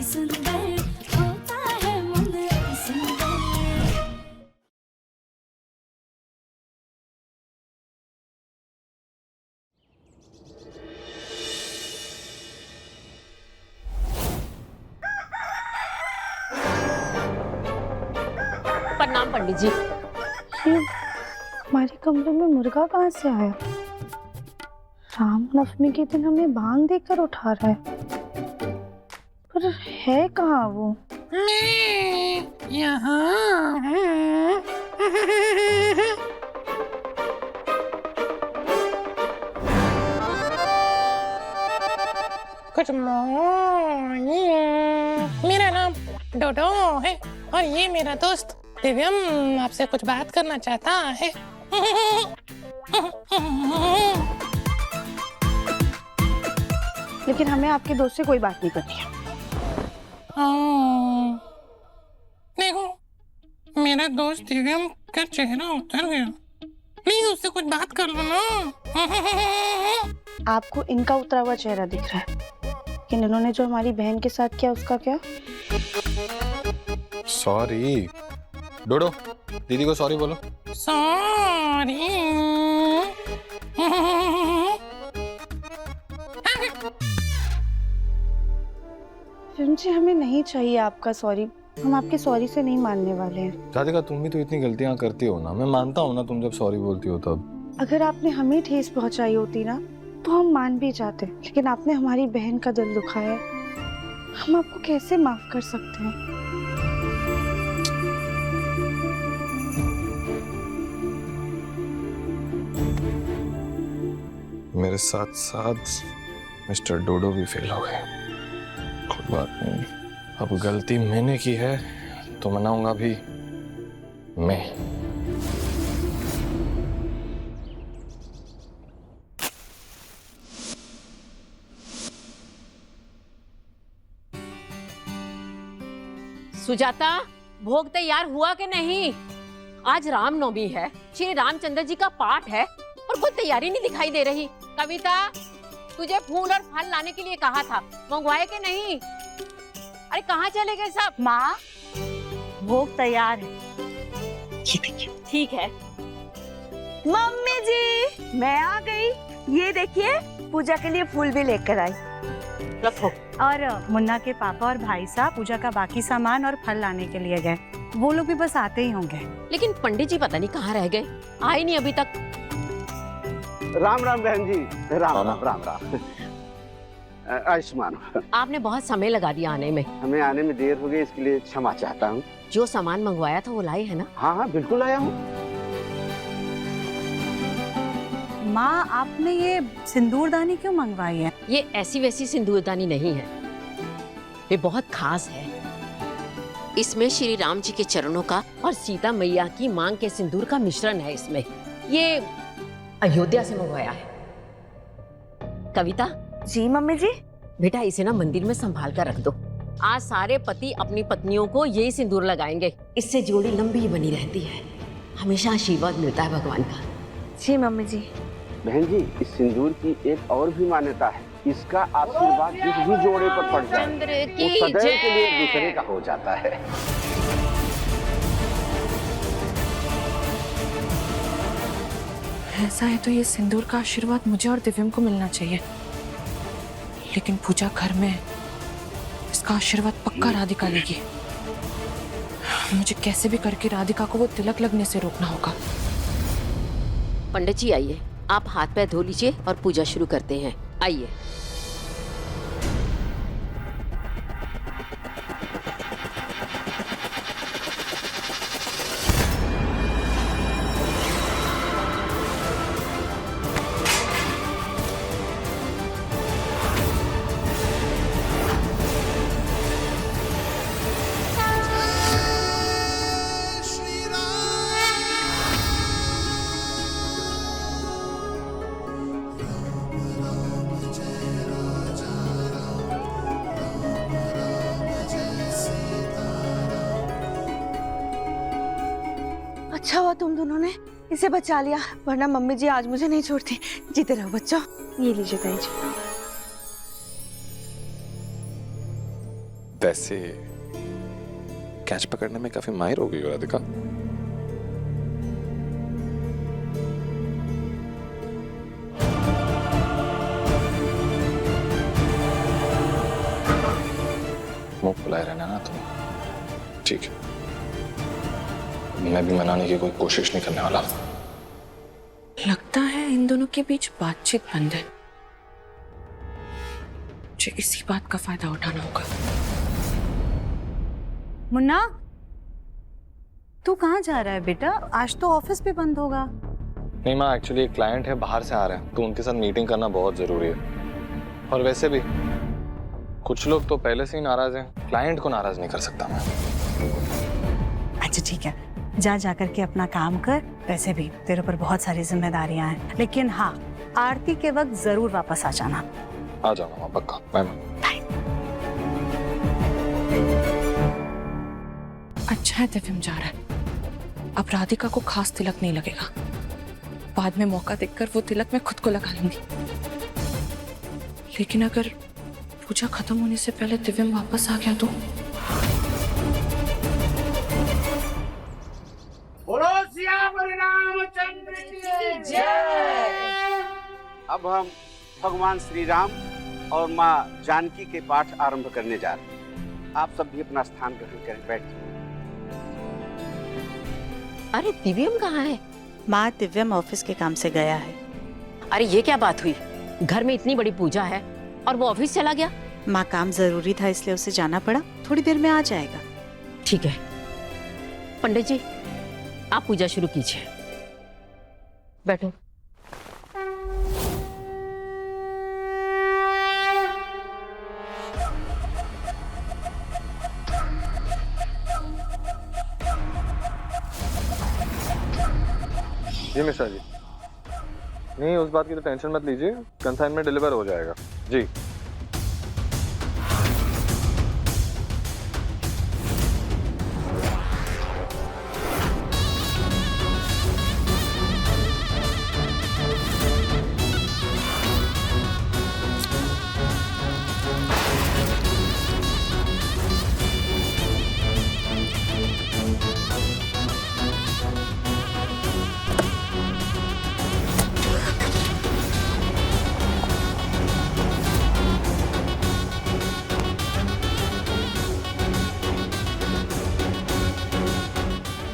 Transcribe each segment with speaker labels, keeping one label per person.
Speaker 1: सुंदर होता है मन सुंदर।
Speaker 2: प्रणाम पंडित जी।
Speaker 3: ये हमारे कमरे में मुर्गा कहाँ से आया? रामनवमी के दिन हमें बांग देकर उठा रहा है, पर है कहाँ वो?
Speaker 4: मैं यहाँ हूँ। Good morning. मेरा नाम डोडो है और ये मेरा दोस्त दिव्यम आपसे कुछ बात करना चाहता है।
Speaker 3: लेकिन हमें आपके दोस्त से कोई बात नहीं करनी है।
Speaker 4: देखो मेरा दोस्त दिव्यम का चेहरा उतर गया, प्लीज उससे कुछ बात कर लो ना।
Speaker 3: आपको इनका उतरा हुआ चेहरा दिख रहा है, लेकिन इन्होंने जो हमारी बहन के साथ किया उसका क्या?
Speaker 5: सॉरी डोडो, दीदी को सॉरी बोलो।
Speaker 4: सॉरी।
Speaker 3: जी हमें नहीं चाहिए आपका सॉरी, हम आपके सॉरी से नहीं मानने वाले हैं।
Speaker 5: राधिका तुम भी तो इतनी गलतियां करती हो ना, मैं मानता हूँ ना तुम जब सॉरी बोलती हो तब।
Speaker 3: अगर आपने हमें ठेस पहुंचाई होती ना तो हम मान भी जाते, लेकिन आपने हमारी बहन का दिल दुखाया है, हम आपको कैसे माफ कर सकते हैं?
Speaker 5: मेरे साथ साथ मिस्टर डोडो भी फेल हो गए। कोई बात नहीं, अब गलती मैंने की है तो मनाऊंगा भी मैं।
Speaker 2: सुजाता, भोग तैयार हुआ कि नहीं? आज रामनवमी है, श्री रामचंद्र जी का पाठ है और कोई तैयारी नहीं दिखाई दे रही। कविता, तुझे फूल और फल लाने के लिए कहा था, मंगवाए कि नहीं? अरे कहाँ चले गए सब?
Speaker 6: माँ, भोग तैयार है।
Speaker 2: ठीक है।
Speaker 6: मम्मी जी, मैं आ गई। ये देखिए, पूजा के लिए फूल भी लेकर आई।
Speaker 2: रखो।
Speaker 7: और मुन्ना के पापा और भाई साहब पूजा का बाकी सामान और फल लाने के लिए गए, वो लोग भी बस आते ही होंगे।
Speaker 2: लेकिन पंडित जी पता नहीं कहाँ रह गए, आए नहीं अभी तक।
Speaker 8: राम राम बहन जी, राम राम राम राम। आयुष्मान।
Speaker 2: आपने बहुत समय लगा दिया आने में।
Speaker 8: हमें आने में देर हो गई, इसके लिए क्षमा चाहता हूँ।
Speaker 2: जो सामान मंगवाया था वो लाए है ना?
Speaker 8: हाँ हाँ बिल्कुल आया हूँ।
Speaker 7: माँ, आपने ये सिंदूरदानी क्यों मंगवाई है?
Speaker 2: ये ऐसी वैसी सिंदूरदानी नहीं है, ये बहुत खास है। इसमें श्री राम जी के चरणों का और सीता मैया की मांग के सिंदूर का मिश्रण है इसमें। ये अयोध्या से मंगवाया है। कविता।
Speaker 6: जी मम्मी जी।
Speaker 2: बेटा इसे ना मंदिर में संभाल कर रख दो। आज सारे पति अपनी पत्नियों को यही सिंदूर लगाएंगे, इससे जोड़ी लंबी बनी रहती है, हमेशा आशीर्वाद मिलता है भगवान का।
Speaker 6: जी मम्मी जी।
Speaker 8: बहन जी, इस सिंदूर की एक और भी मान्यता है, इसका आशीर्वाद जिस भी जोड़े पर पड़ जाए वो सदैव के लिए एक दूसरे का हो जाता है।
Speaker 9: ऐसा है तो ये सिंदूर का आशीर्वाद मुझे और दिव्यम को मिलना चाहिए, लेकिन पूजा घर में है, इसका आशीर्वाद पक्का राधिका लेगी। मुझे कैसे भी करके राधिका को वो तिलक लगने से रोकना होगा।
Speaker 2: पंडित जी आइए, आप हाथ पैर धो लीजिए और पूजा शुरू करते हैं। आइए।
Speaker 6: अच्छा हुआ तुम दोनों ने इसे बचा लिया, वरना मम्मी जी आज मुझे नहीं छोड़ती। जीते रहो बच्चों।
Speaker 3: ये लीजिए ताई जी।
Speaker 5: वैसे कैच पकड़ने में काफी माहिर हो गई हो राधिका। मुंह फुलाए रहना ना तुम, ठीक है? मैं भी मनाने की कोई कोशिश नहीं करने वाला।
Speaker 9: लगता है इन दोनों के बीच बातचीत बंद है। मुझे इसी बात का फायदा उठाना होगा।
Speaker 7: मुन्ना, तू कहाँ जा रहा है बेटा? आज तो ऑफिस भी बंद होगा।
Speaker 5: नहीं माँ, एक्चुअली एक क्लाइंट है, बाहर से आ रहे हैं, तो उनके साथ मीटिंग करना बहुत जरूरी है। और वैसे भी कुछ लोग तो पहले से ही नाराज हैं, क्लाइंट को नाराज नहीं कर सकता मैं।
Speaker 7: अच्छा ठीक है, जाकर के अपना काम कर। वैसे भी तेरे ऊपर बहुत सारी जिम्मेदारियां हैं, लेकिन हाँ, आरती के वक्त जरूर वापस आ जाना।
Speaker 5: आ जाना माँ, पक्का। बाय माँ।
Speaker 9: अच्छा है दिव्यम जा रहा है, अब राधिका को खास तिलक नहीं लगेगा। बाद में मौका देखकर वो तिलक मैं खुद को लगा लूंगी। लेकिन अगर पूजा खत्म होने से पहले दिव्यम वापस आ गया तो?
Speaker 8: बोलो सियावर रामचंद्र की जय। अब हम भगवान श्री राम और माँ जानकी के पाठ आरंभ करने जा रहे हैं। आप सब भी अपना स्थान ग्रहण करें, बैठिए।
Speaker 2: अरे दिव्यम कहाँ है?
Speaker 6: माँ, दिव्यम ऑफिस के काम से गया है।
Speaker 2: अरे ये क्या बात हुई? घर में इतनी बड़ी पूजा है और वो ऑफिस चला गया?
Speaker 6: माँ, काम जरूरी था इसलिए उसे जाना पड़ा। थोड़ी देर में आ जाएगा।
Speaker 2: ठीक है पंडित जी, आप पूजा शुरू कीजिए। बैठो।
Speaker 5: जी मिश्रा जी, नहीं उस बात की तो टेंशन मत लीजिए, कंसाइनमेंट डिलीवर हो जाएगा जी।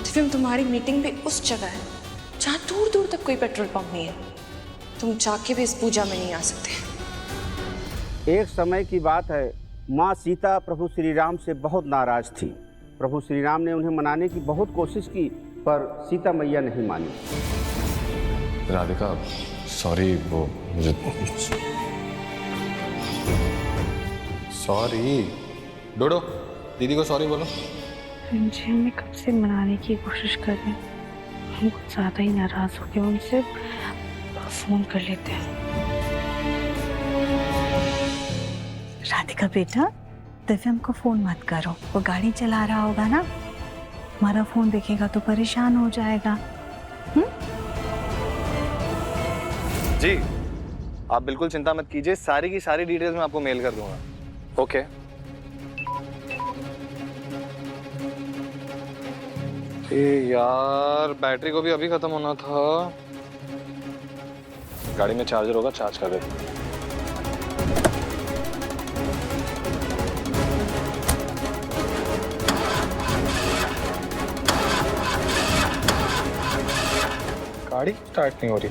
Speaker 9: दिव्यम, तुम्हारी मीटिंग भी उस जगह है जहाँ दूर दूर तक कोई पेट्रोल पंप नहीं है। तुम जाके भी इस पूजा में नहीं आ सकते।
Speaker 8: एक समय की बात है, माँ सीता प्रभु श्री राम से बहुत नाराज थी। प्रभु श्री राम ने उन्हें मनाने की बहुत कोशिश की, पर सीता मैया नहीं मानी।
Speaker 5: राधिका सॉरी, वो मुझे सॉरी। डोडो दीदी को सॉरी बोलो।
Speaker 3: जी, हमें कब से मनाने की कोशिश कर रहे हैं, हम कुछ ज़्यादा ही नाराज़ हो गए। उनसे फ़ोन कर लेते हैं।
Speaker 7: राधिका बेटा, दिव्यम को फोन मत करो, वो गाड़ी चला रहा होगा ना, हमारा फोन देखेगा तो परेशान हो जाएगा।
Speaker 5: जी आप बिल्कुल चिंता मत कीजिए, सारी की सारी डिटेल्स मैं आपको मेल कर दूंगा। ओके यार, बैटरी को भी अभी खत्म होना था। गाड़ी में चार्जर होगा, चार्ज कर देते। गाड़ी स्टार्ट नहीं हो रही।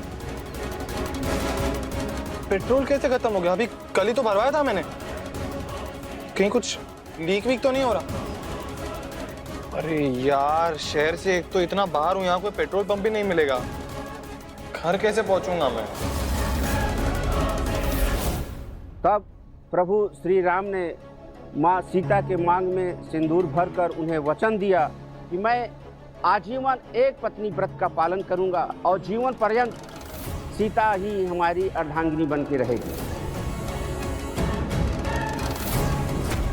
Speaker 5: पेट्रोल कैसे खत्म हो गया? अभी कल ही तो भरवाया था मैंने। कहीं कुछ लीक वीक तो नहीं हो रहा? अरे यार, शहर से एक तो इतना बाहर हूं, यहाँ कोई पेट्रोल पंप भी नहीं मिलेगा। घर कैसे पहुंचूंगा मैं?
Speaker 8: तब प्रभु श्री राम ने माँ सीता के मांग में सिंदूर भरकर उन्हें वचन दिया कि मैं आजीवन एक पत्नी व्रत का पालन करूंगा और जीवन पर्यंत सीता ही हमारी अर्धांगिनी बन के रहेगी।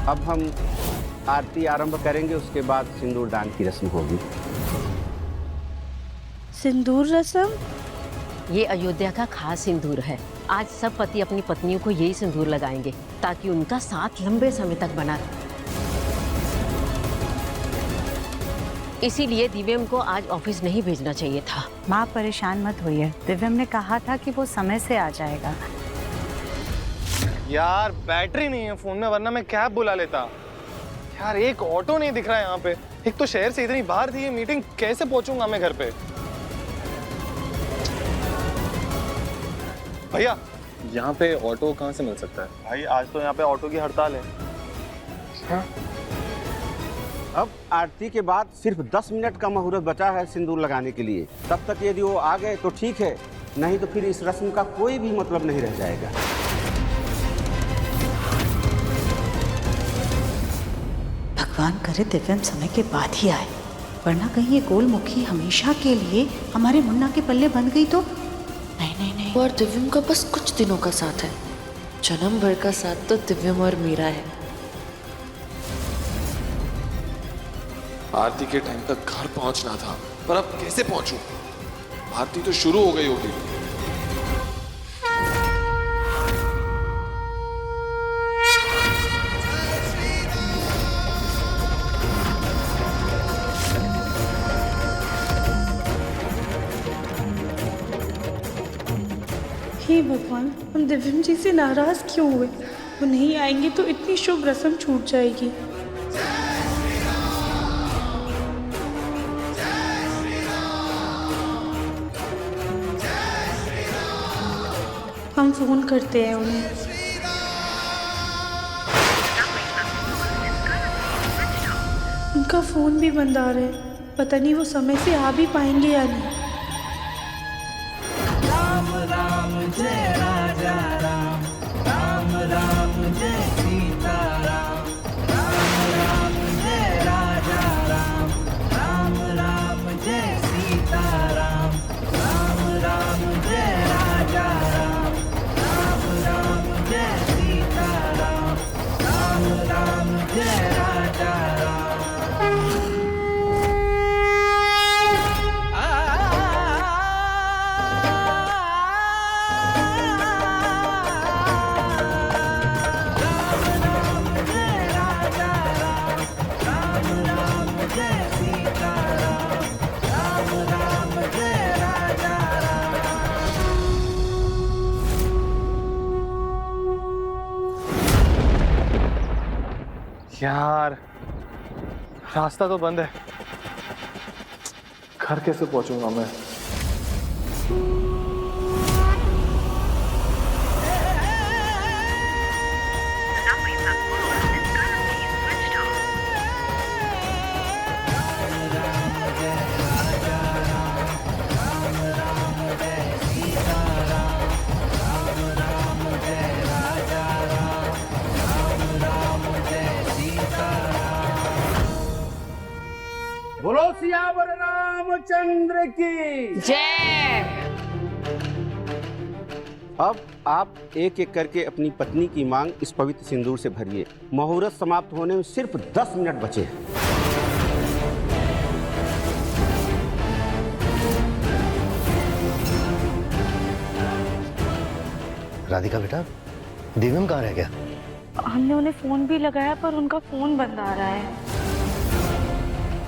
Speaker 8: अब हम आरती आरंभ करेंगे, उसके बाद सिंदूर दान की रस्म होगी।
Speaker 3: सिंदूर रस्म?
Speaker 2: ये अयोध्या का खास सिंदूर है। आज सब पति अपनी पत्नियों को यही सिंदूर लगाएंगे ताकि उनका साथ लंबे समय तक बना रहे। इसीलिए दिव्यम को आज ऑफिस नहीं भेजना चाहिए था।
Speaker 7: माँ परेशान मत होइए, दिव्यम ने कहा था कि वो समय से आ जाएगा।
Speaker 5: यार बैटरी नहीं है फोन में, वरना मैं कैब बुला लेता। यार एक ऑटो नहीं दिख रहा है यहाँ पे। एक तो शहर से इतनी बाहर थी ये मीटिंग, कैसे पहुंचूंगा मैं घर पे? भैया यहाँ पे ऑटो कहाँ से मिल सकता है? भाई आज तो यहाँ पे ऑटो की हड़ताल है। हाँ?
Speaker 8: अब आरती के बाद सिर्फ 10 मिनट का मुहूर्त बचा है सिंदूर लगाने के लिए। तब तक यदि वो आ गए तो ठीक है, नहीं तो फिर इस रस्म का कोई भी मतलब नहीं रह जाएगा।
Speaker 7: भगवान करे दिव्यम समय के बाद ही आए, वरना कहीं ये गोलमुखी हमेशा के लिए हमारे मुन्ना के पल्ले बंध गई तो। नहीं नहीं नहीं।
Speaker 9: और दिव्यम का बस कुछ दिनों का साथ है, जन्म भर का साथ तो दिव्यम और मीरा है।
Speaker 10: आरती के टाइम तक घर पहुंचना था, पर अब कैसे पहुंचूं? आरती तो शुरू हो गई होगी।
Speaker 3: हे भगवान, हम दिव्यम जी से नाराज क्यों हुए? वो नहीं आएंगे तो इतनी शुभ रस्म छूट जाएगी। हम फोन करते हैं उन्हें। उनका फोन भी बंद आ रहा है, पता नहीं वो समय से आ भी पाएंगे या नहीं।
Speaker 11: राम राम जय राजा राम, राम राम जय सीता राम, राम राम जय राजा राम, राम राम जय सीता राम, राम राम जय राजा राम, राम राम जय सीता राम, राम राम जय राजा राम।
Speaker 5: यार रास्ता तो बंद है, घर कैसे पहुंचूंगा मैं?
Speaker 8: बोलो सियावर रामचंद्र की
Speaker 2: जय।
Speaker 8: अब आप एक एक करके अपनी पत्नी की मांग इस पवित्र सिंदूर से भरिए। मुहूर्त समाप्त होने में सिर्फ 10 मिनट बचे हैं।
Speaker 12: राधिका बेटा, दिव्यम कहाँ रह गया?
Speaker 3: हमने उन्हें फोन भी लगाया पर उनका फोन बंद आ रहा है।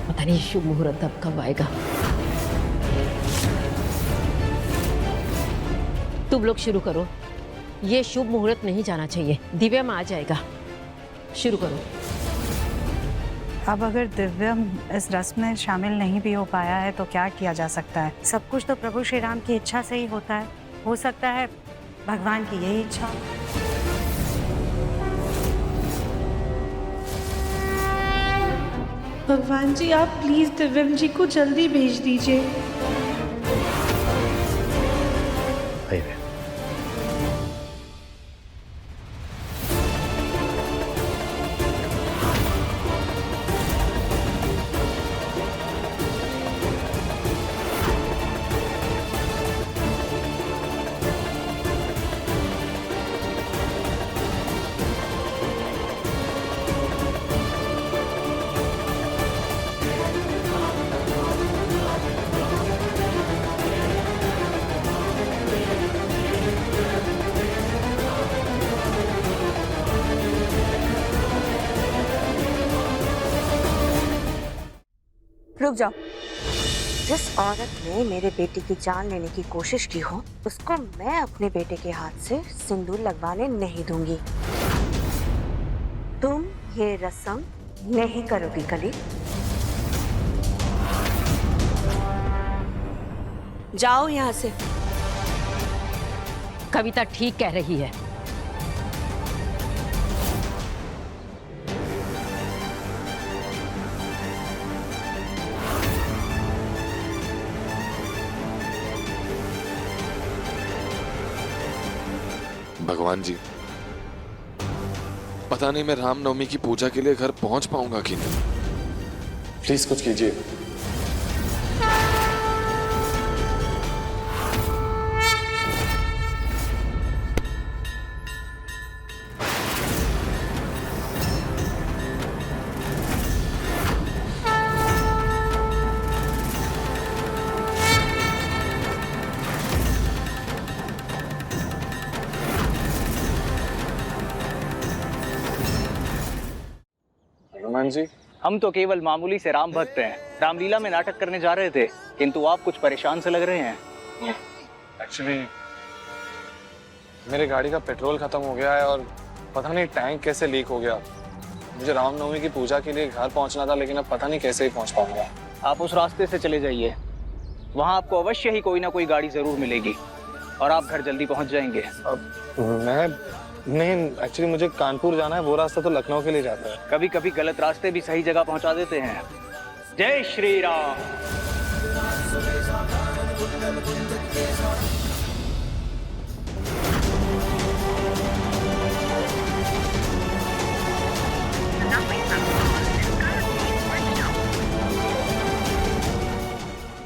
Speaker 2: पता नहीं शुभ मुहूर्त अब कब आएगा। तुम लोग शुरू करो, ये शुभ मुहूर्त नहीं जाना चाहिए। दिव्यम आ जाएगा, शुरू करो।
Speaker 7: अब अगर दिव्यम इस रस्म में शामिल नहीं भी हो पाया है तो क्या किया जा सकता है? सब कुछ तो प्रभु श्री राम की इच्छा से ही होता है। हो सकता है भगवान की यही इच्छा।
Speaker 3: भगवान जी, आप प्लीज दिव्यम जी को जल्दी भेज दीजिए।
Speaker 12: आइए।
Speaker 6: रुक जाओ। जिस औरत ने मेरे बेटे की जान लेने की कोशिश की हो, उसको मैं अपने बेटे के हाथ से सिंदूर लगवाने नहीं दूंगी। तुम ये रस्म नहीं करोगी कली। जाओ यहाँ से।
Speaker 2: कविता ठीक कह रही है।
Speaker 10: भगवान जी, पता नहीं मैं रामनवमी की पूजा के लिए घर पहुंच पाऊंगा कि नहीं। प्लीज कुछ कीजिए। हनुमान जी,
Speaker 13: हम तो केवल मामूली से राम भक्त हैं। रामलीला में नाटक करने जा रहे थे, किंतु आप कुछ परेशान से लग रहे हैं।
Speaker 5: एक्चुअली मेरे गाड़ी का पेट्रोल खत्म हो गया है और पता नहीं टैंक कैसे लीक हो गया। मुझे रामनवमी की पूजा के लिए घर पहुंचना था, लेकिन अब पता नहीं कैसे ही पहुंच पाऊंगा।
Speaker 13: आप उस रास्ते से चले जाइए, वहाँ आपको अवश्य ही कोई ना कोई गाड़ी जरूर मिलेगी और आप घर जल्दी पहुँच जाएंगे।
Speaker 5: अब नहीं, एक्चुअली मुझे कानपुर जाना है, वो रास्ता तो लखनऊ के लिए जाता है।
Speaker 13: कभी कभी गलत रास्ते भी सही जगह पहुँचा देते हैं। जय श्री राम।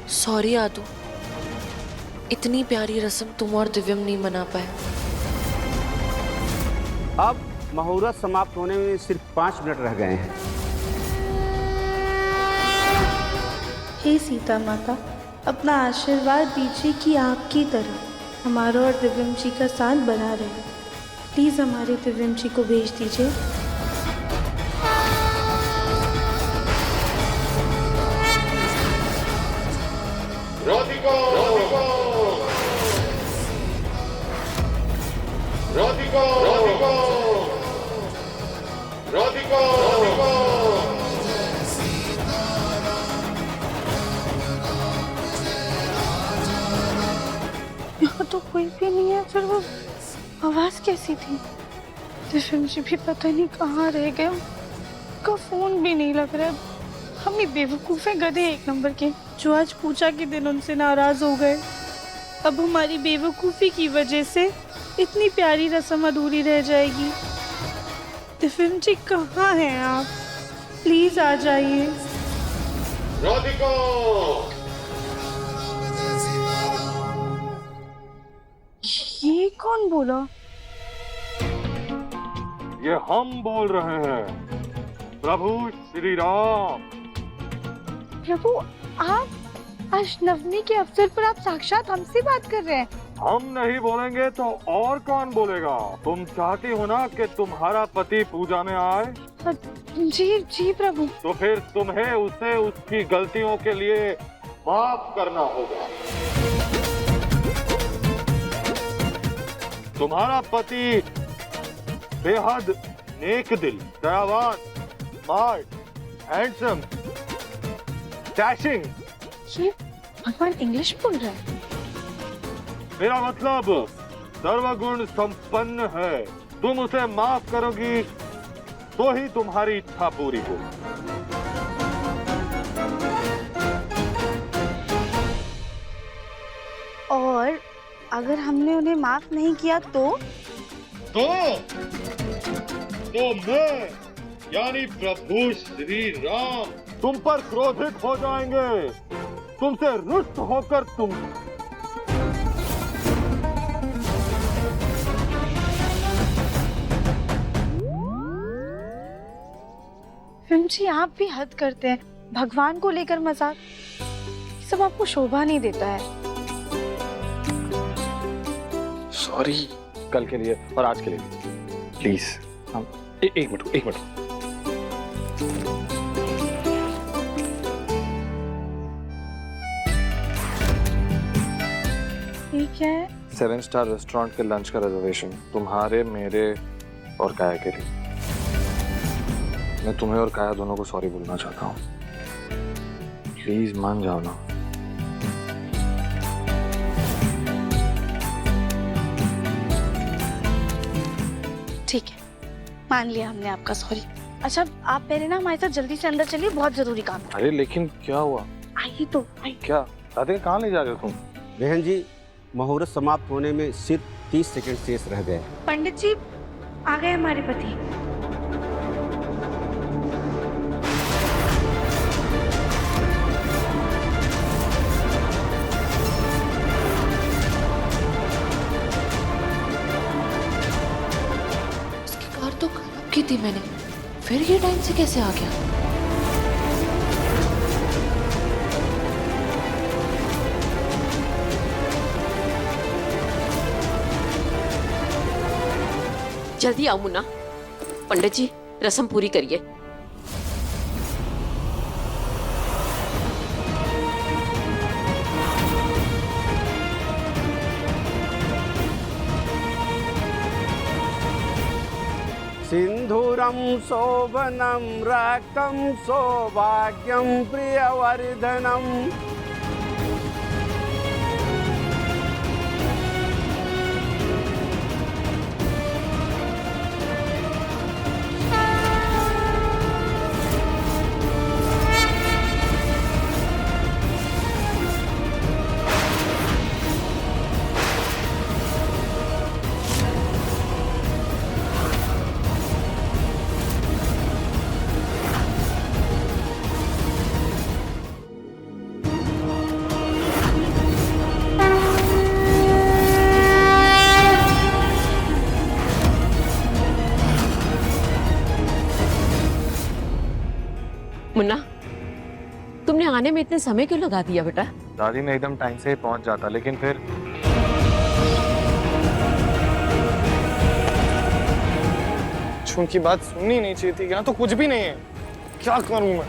Speaker 9: सॉरी आदू, इतनी प्यारी रस्म तुम और दिव्यम नहीं मना पाए।
Speaker 8: अब मुहूर्त समाप्त होने में सिर्फ 5 मिनट रह गए हैं।
Speaker 3: हे सीता माता, अपना आशीर्वाद दीजिए कि आपकी तरह हमारा और दिव्यम जी का साथ बना रहे। प्लीज हमारे दिव्यम जी को भेज दीजिए। यहाँ तो कोई भी नहीं है, फिर वो आवाज कैसी थी? दिव्यम जी भी पता नहीं कहाँ रह गए, उनका फोन भी नहीं लग रहा है। हम ही बेवकूफ हैं, गधे एक नंबर के, जो आज पूजा के दिन उनसे नाराज हो गए। अब हमारी बेवकूफी की वजह से इतनी प्यारी रस्म अधूरी रह जाएगी। दिव्यम जी कहाँ हैं आप? प्लीज आ जाइए। ये कौन बोला?
Speaker 14: ये हम बोल रहे हैं, प्रभु श्री राम।
Speaker 3: प्रभु, आप आज नवमी के अवसर पर आप साक्षात हमसे बात कर रहे हैं?
Speaker 14: हम नहीं बोलेंगे तो और कौन बोलेगा? तुम चाहती हो ना कि तुम्हारा पति पूजा में आए?
Speaker 3: जी जी प्रभु।
Speaker 14: तो फिर तुम्हें उसे उसकी गलतियों के लिए माफ करना होगा। तुम्हारा पति बेहद नेक दिल, दयावान, स्मार्ट, हैंडसम, डैशिंग।
Speaker 3: ये भगवान इंग्लिश बोल रहा है?
Speaker 14: मेरा मतलब सर्वगुण संपन्न है। तुम उसे माफ करोगी तो ही तुम्हारी इच्छा पूरी हो।
Speaker 3: और अगर हमने उन्हें माफ नहीं किया तो
Speaker 14: मैं यानी प्रभु श्री राम तुम पर क्रोधित हो जाएंगे, तुमसे रुष्ट होकर तुम
Speaker 3: जी आप भी हद करते हैं। भगवान को लेकर मजाक, ये सब आपको शोभा नहीं देता है।
Speaker 5: सॉरी कल के लिए और आज के लिए प्लीज। हम एक मिनट 7 स्टार रेस्टोरेंट के लंच का रिजर्वेशन तुम्हारे, मेरे और काया के लिए। मैं तुम्हें और काया दोनों को सॉरी बोलना चाहता हूँ। प्लीज मान जाओ ना।
Speaker 3: ठीक है, मान लिया हमने आपका सॉरी। अच्छा आप पहले ना हमारे साथ जल्दी से अंदर चलिए, बहुत जरूरी काम है।
Speaker 5: अरे लेकिन क्या हुआ?
Speaker 3: आइए तो आइए।
Speaker 5: क्या दादी कहाँ ले जा रहे हो तुम?
Speaker 8: बहन जी, मुहूर्त समाप्त होने में सिर्फ 30 सेकंड शेष रह गए।
Speaker 3: पंडित जी आ गए हमारे पति।
Speaker 9: उसकी कार तो खराब की थी मैंने, फिर ये टाइम से कैसे आ गया?
Speaker 2: जल्दी आओ मुन्ना। पंडित जी रस्म पूरी करिए।
Speaker 8: सिंधूरम शोभनम रक्तम सौभाग्यम प्रियवर्धनम।
Speaker 2: मुन्ना तुमने आने में इतने समय क्यों लगा दिया बेटा?
Speaker 5: दादी ने एकदम टाइम से ही पहुंच जाता, लेकिन फिर उनकी बात सुननी नहीं चाहिए थी क्या? तो कुछ भी नहीं है, क्या करूं मैं?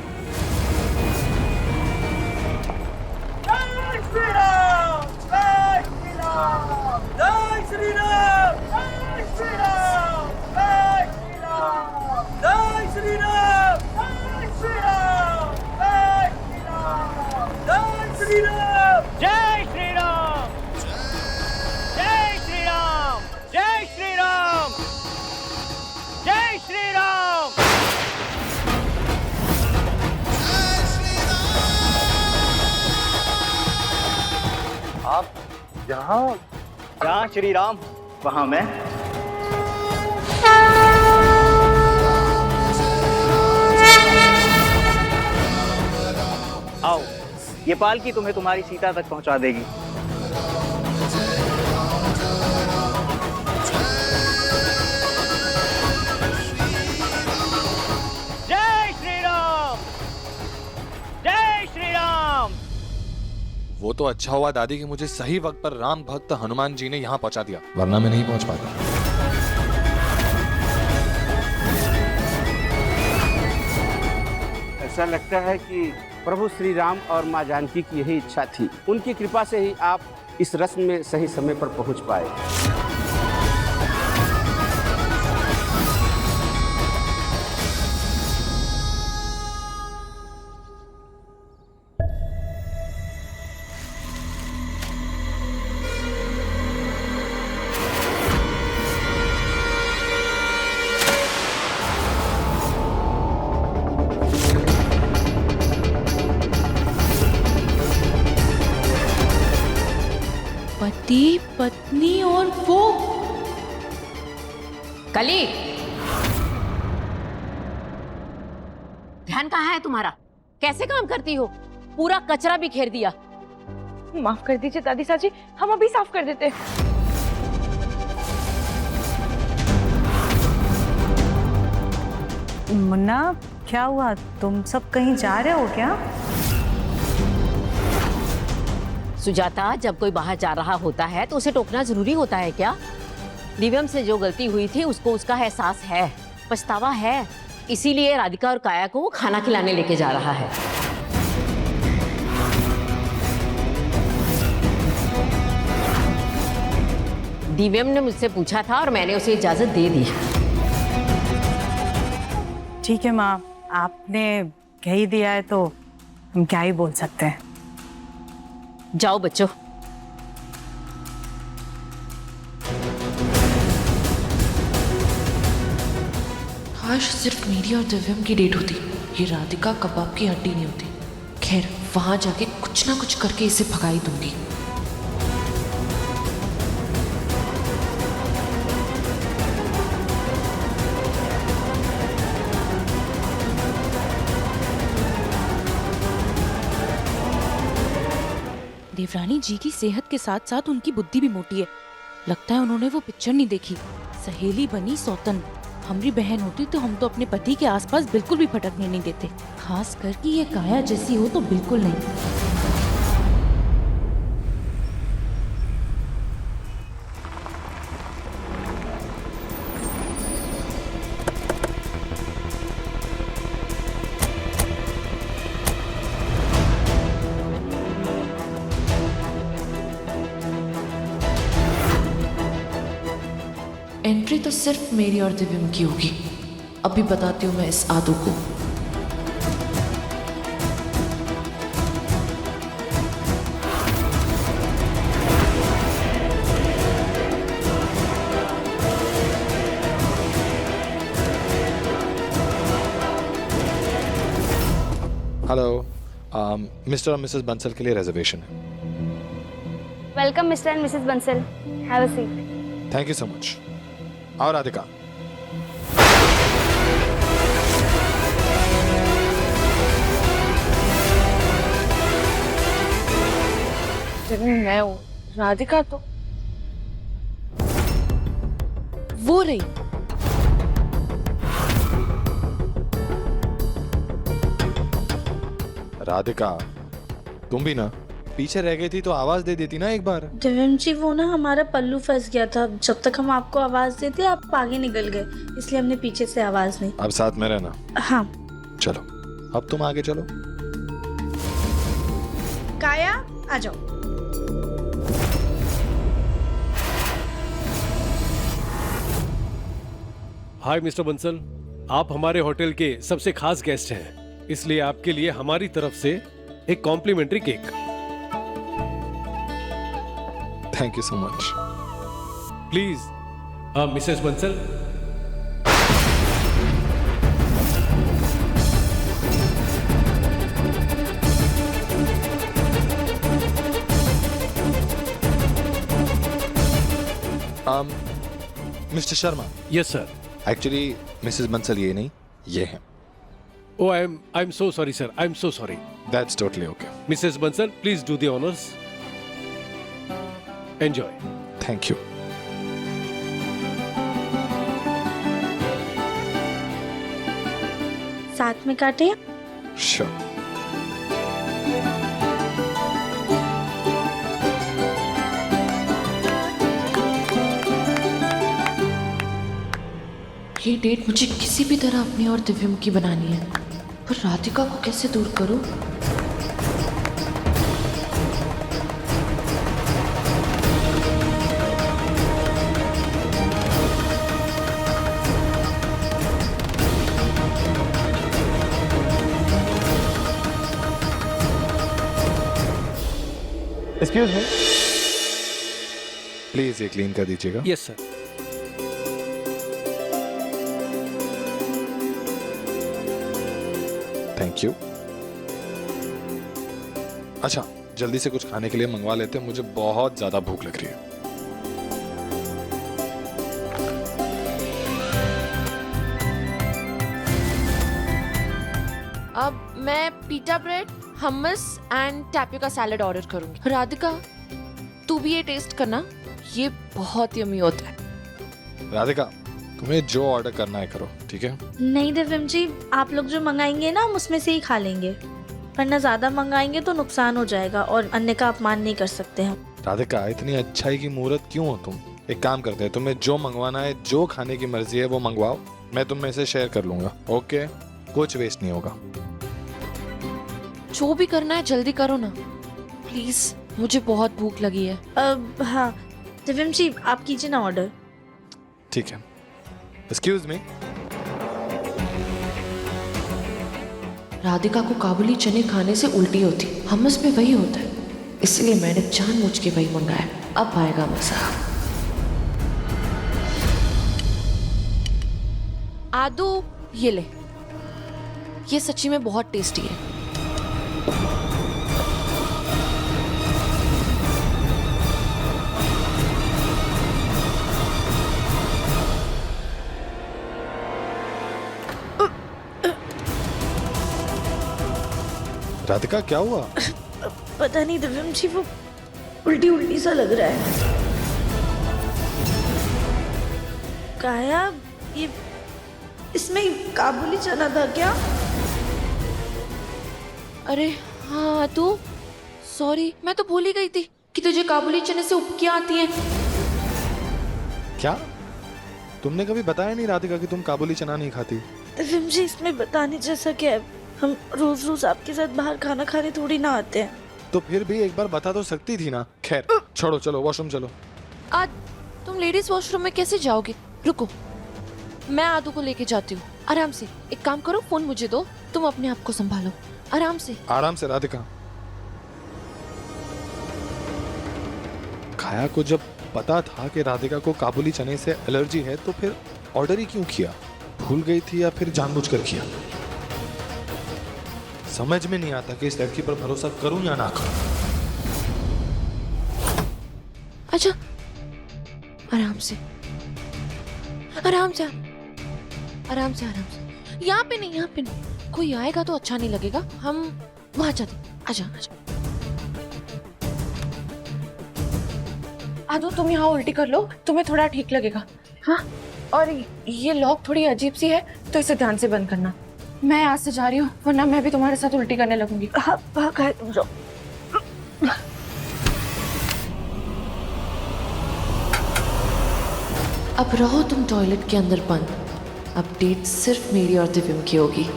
Speaker 11: जय श्री राम, जय श्री राम, जय श्री राम, जय श्री राम, जय श्री राम, जय श्री राम, जय श्री राम, जय श्री राम, जय श्री राम, जय श्री राम, जय श्री राम, जय श्री राम, जय श्री राम।
Speaker 5: आप यहाँ?
Speaker 13: जहाँ श्री राम वहाँ मैं। आओ, ये पालकी तुम्हें तुम्हारी सीता तक पहुँचा देगी। जय श्री राम, जय श्री राम।
Speaker 10: वो तो अच्छा हुआ दादी कि मुझे सही वक्त पर राम भक्त हनुमान जी ने यहाँ पहुंचा दिया, वरना मैं नहीं पहुंच पाता।
Speaker 8: ऐसा लगता है कि प्रभु श्री राम और माँ जानकी की यही इच्छा थी। उनकी कृपा से ही आप इस रस्म में सही समय पर पहुंच पाए।
Speaker 9: पति पत्नी और वो
Speaker 2: कली, ध्यान कहाँ है तुम्हारा? कैसे काम करती हो? पूरा कचरा बिखेर दिया।
Speaker 3: माफ कर दीजिए दादी साजी, हम अभी साफ कर देते।
Speaker 7: मुन्ना क्या हुआ, तुम सब कहीं जा रहे हो क्या?
Speaker 2: सुजाता, जब कोई बाहर जा रहा होता है तो उसे टोकना जरूरी होता है क्या? दिव्यम से जो गलती हुई थी उसको उसका एहसास है, पछतावा है, इसीलिए राधिका और काया को वो खाना खिलाने लेके जा रहा है। दिव्यम ने मुझसे पूछा था और मैंने उसे इजाजत दे दी।
Speaker 7: ठीक है माँ, आपने कह ही दिया है तो हम क्या ही बोल सकते हैं।
Speaker 2: जाओ बच्चों।
Speaker 9: काश सिर्फ मेरी और दिव्यम की डेट होती, ये राधिका कबाब की हड्डी नहीं होती। खैर, वहां जाके कुछ ना कुछ करके इसे भगा ही दूंगी।
Speaker 15: देवरानी जी की सेहत के साथ साथ उनकी बुद्धि भी मोटी है। लगता है उन्होंने वो पिक्चर नहीं देखी, सहेली बनी सौतन। हमारी बहन होती तो हम तो अपने पति के आसपास बिल्कुल भी भटकने नहीं देते, खास करके ये काया जैसी हो तो बिल्कुल नहीं।
Speaker 9: एंट्री तो सिर्फ मेरी और दिव्यम की होगी। अभी बताती हूँ मैं इस आदू को।
Speaker 10: हेलो, मिस्टर और मिसेस बंसल के लिए रिजर्वेशन है।
Speaker 3: Welcome mister and Mrs Bansal, have a seat.
Speaker 10: Thank you so much. और राधिका,
Speaker 9: मैं हूँ राधिका, तो वो रही।
Speaker 10: राधिका तुम भी ना पीछे रह गई थी तो आवाज दे देती ना एक बार।
Speaker 3: दिव्यम जी, वो ना हमारा पल्लू फंस गया था। जब तक हम आपको आवाज देते आप आगे निकल गए, इसलिए हमने पीछे से आवाज नहीं।
Speaker 10: अब साथ में रहना।
Speaker 3: हाँ
Speaker 10: चलो, अब तुम आगे चलो।
Speaker 3: काया आ जाओ।
Speaker 16: हाय मिस्टर बंसल, आप हमारे होटल के सबसे खास गेस्ट हैं, इसलिए आपके लिए हमारी तरफ से एक complimentary cake.
Speaker 10: Thank you so much.
Speaker 16: Please Mrs Bansal.
Speaker 10: Mr Sharma.
Speaker 16: Yes sir.
Speaker 10: Actually Mrs Bansal ये नहीं, ये हैं।
Speaker 16: Oh, I'm so sorry, sir. I'm so sorry.
Speaker 10: That's totally okay.
Speaker 16: Mrs. Bansal, please do the honors. Enjoy.
Speaker 10: Thank you.
Speaker 3: साथ में काटे।
Speaker 10: Sure.
Speaker 9: ये date मुझे किसी भी तरह अपनी और दिव्यम की बनानी है, पर राधिका को कैसे दूर करूं?
Speaker 5: एक्सक्यूज मी,
Speaker 10: प्लीज ये क्लीन कर दीजिएगा।
Speaker 16: Yes sir.
Speaker 10: Thank you. अच्छा, जल्दी से कुछ खाने के लिए मंगवा लेते हैं, मुझे बहुत ज्यादा भूख लग रही है।
Speaker 9: अब मैं pita bread, hummus and tapioca salad order करूंगी। राधिका, तू भी ये टेस्ट करना, ये बहुत यम्मी होता है।
Speaker 10: राधिका, तुम्हें जो ऑर्डर करना है करो, ठीक है?
Speaker 3: नहीं दिव्यम जी, आप लोग जो मंगाएंगे ना हम उसमें से ही खा लेंगे, वरना ज्यादा मंगाएंगे तो नुकसान हो जाएगा और अन्य का अपमान नहीं कर सकते हम।
Speaker 10: राधिका, इतनी अच्छाई की मूर्त क्यों हो तुम? एक काम करते हैं, तुम्हें जो मंगवाना है, जो खाने की मर्जी है वो मंगवाओ, मैं तुम में से शेयर कर लूंगा। ओके, कुछ वेस्ट नहीं होगा।
Speaker 9: जो भी करना है जल्दी करो ना प्लीज, मुझे बहुत भूख लगी है।
Speaker 3: हाँ, दिव्यम जी आप कीजिए ना ऑर्डर।
Speaker 10: ठीक है। Excuse me.
Speaker 9: राधिका को काबुली चने खाने से उल्टी होती, हमस में वही होता है, इसलिए मैंने जानबूझ के वही मंगाया। अब आएगा मजा। आदू ये ले, ये सच्ची में बहुत टेस्टी है।
Speaker 10: राधिका क्या हुआ?
Speaker 3: पता नहीं दिव्यम जी, वो उल्टी उल्टी सा लग रहा है। काया ये इसमें काबुली चना था क्या?
Speaker 9: अरे हाँ तू, सॉरी मैं तो भूल ही गई थी कि तुझे काबुली चने से उबकियां आती हैं।
Speaker 10: क्या तुमने कभी बताया नहीं राधिका कि तुम काबुली चना नहीं खाती?
Speaker 3: दिव्यम जी इसमें बताने जैसा क्या है, हम रोज रोज आपके साथ बाहर खाना खाने थोड़ी ना आते हैं।
Speaker 10: तो फिर भी एक बार बता तो सकती थी ना। खैर छोड़ो, चलो वॉशरूम चलो।
Speaker 9: आज तुम लेडीज वॉशरूम में कैसे जाओगे? रुको मैं आदू को लेके जाती हूँ। आराम से, एक काम करो फोन मुझे दो, तुम अपने आप को संभालो। आराम से।
Speaker 10: आराम से राधिका। काया को जब पता था कि राधिका को काबुली चने से एलर्जी है तो फिर ऑर्डर ही क्यों किया? भूल गई थी या फिर जानबूझकर किया? समझ में नहीं आता कि इस लड़की पर भरोसा करूं या ना करूं।
Speaker 9: अच्छा आराम से, आराम से, आराम से, आराम से। यहाँ पे नहीं, यहाँ पे नहीं, कोई आएगा तो अच्छा नहीं लगेगा। हम वहां जाते। आजा आजा। आदू तुम यहाँ उल्टी कर लो, तुम्हें थोड़ा ठीक लगेगा। हाँ, और ये लॉक थोड़ी अजीब सी है तो इसे ध्यान से बंद करना। मैं यहाँ से जा रही हूँ वरना मैं भी तुम्हारे साथ उल्टी करने लगूंगी।
Speaker 3: हाँ भागा तुम जाओ।
Speaker 9: अब रहो तुम टॉयलेट के अंदर बंद। अब डेट सिर्फ मेरी और दिव्यम की होगी।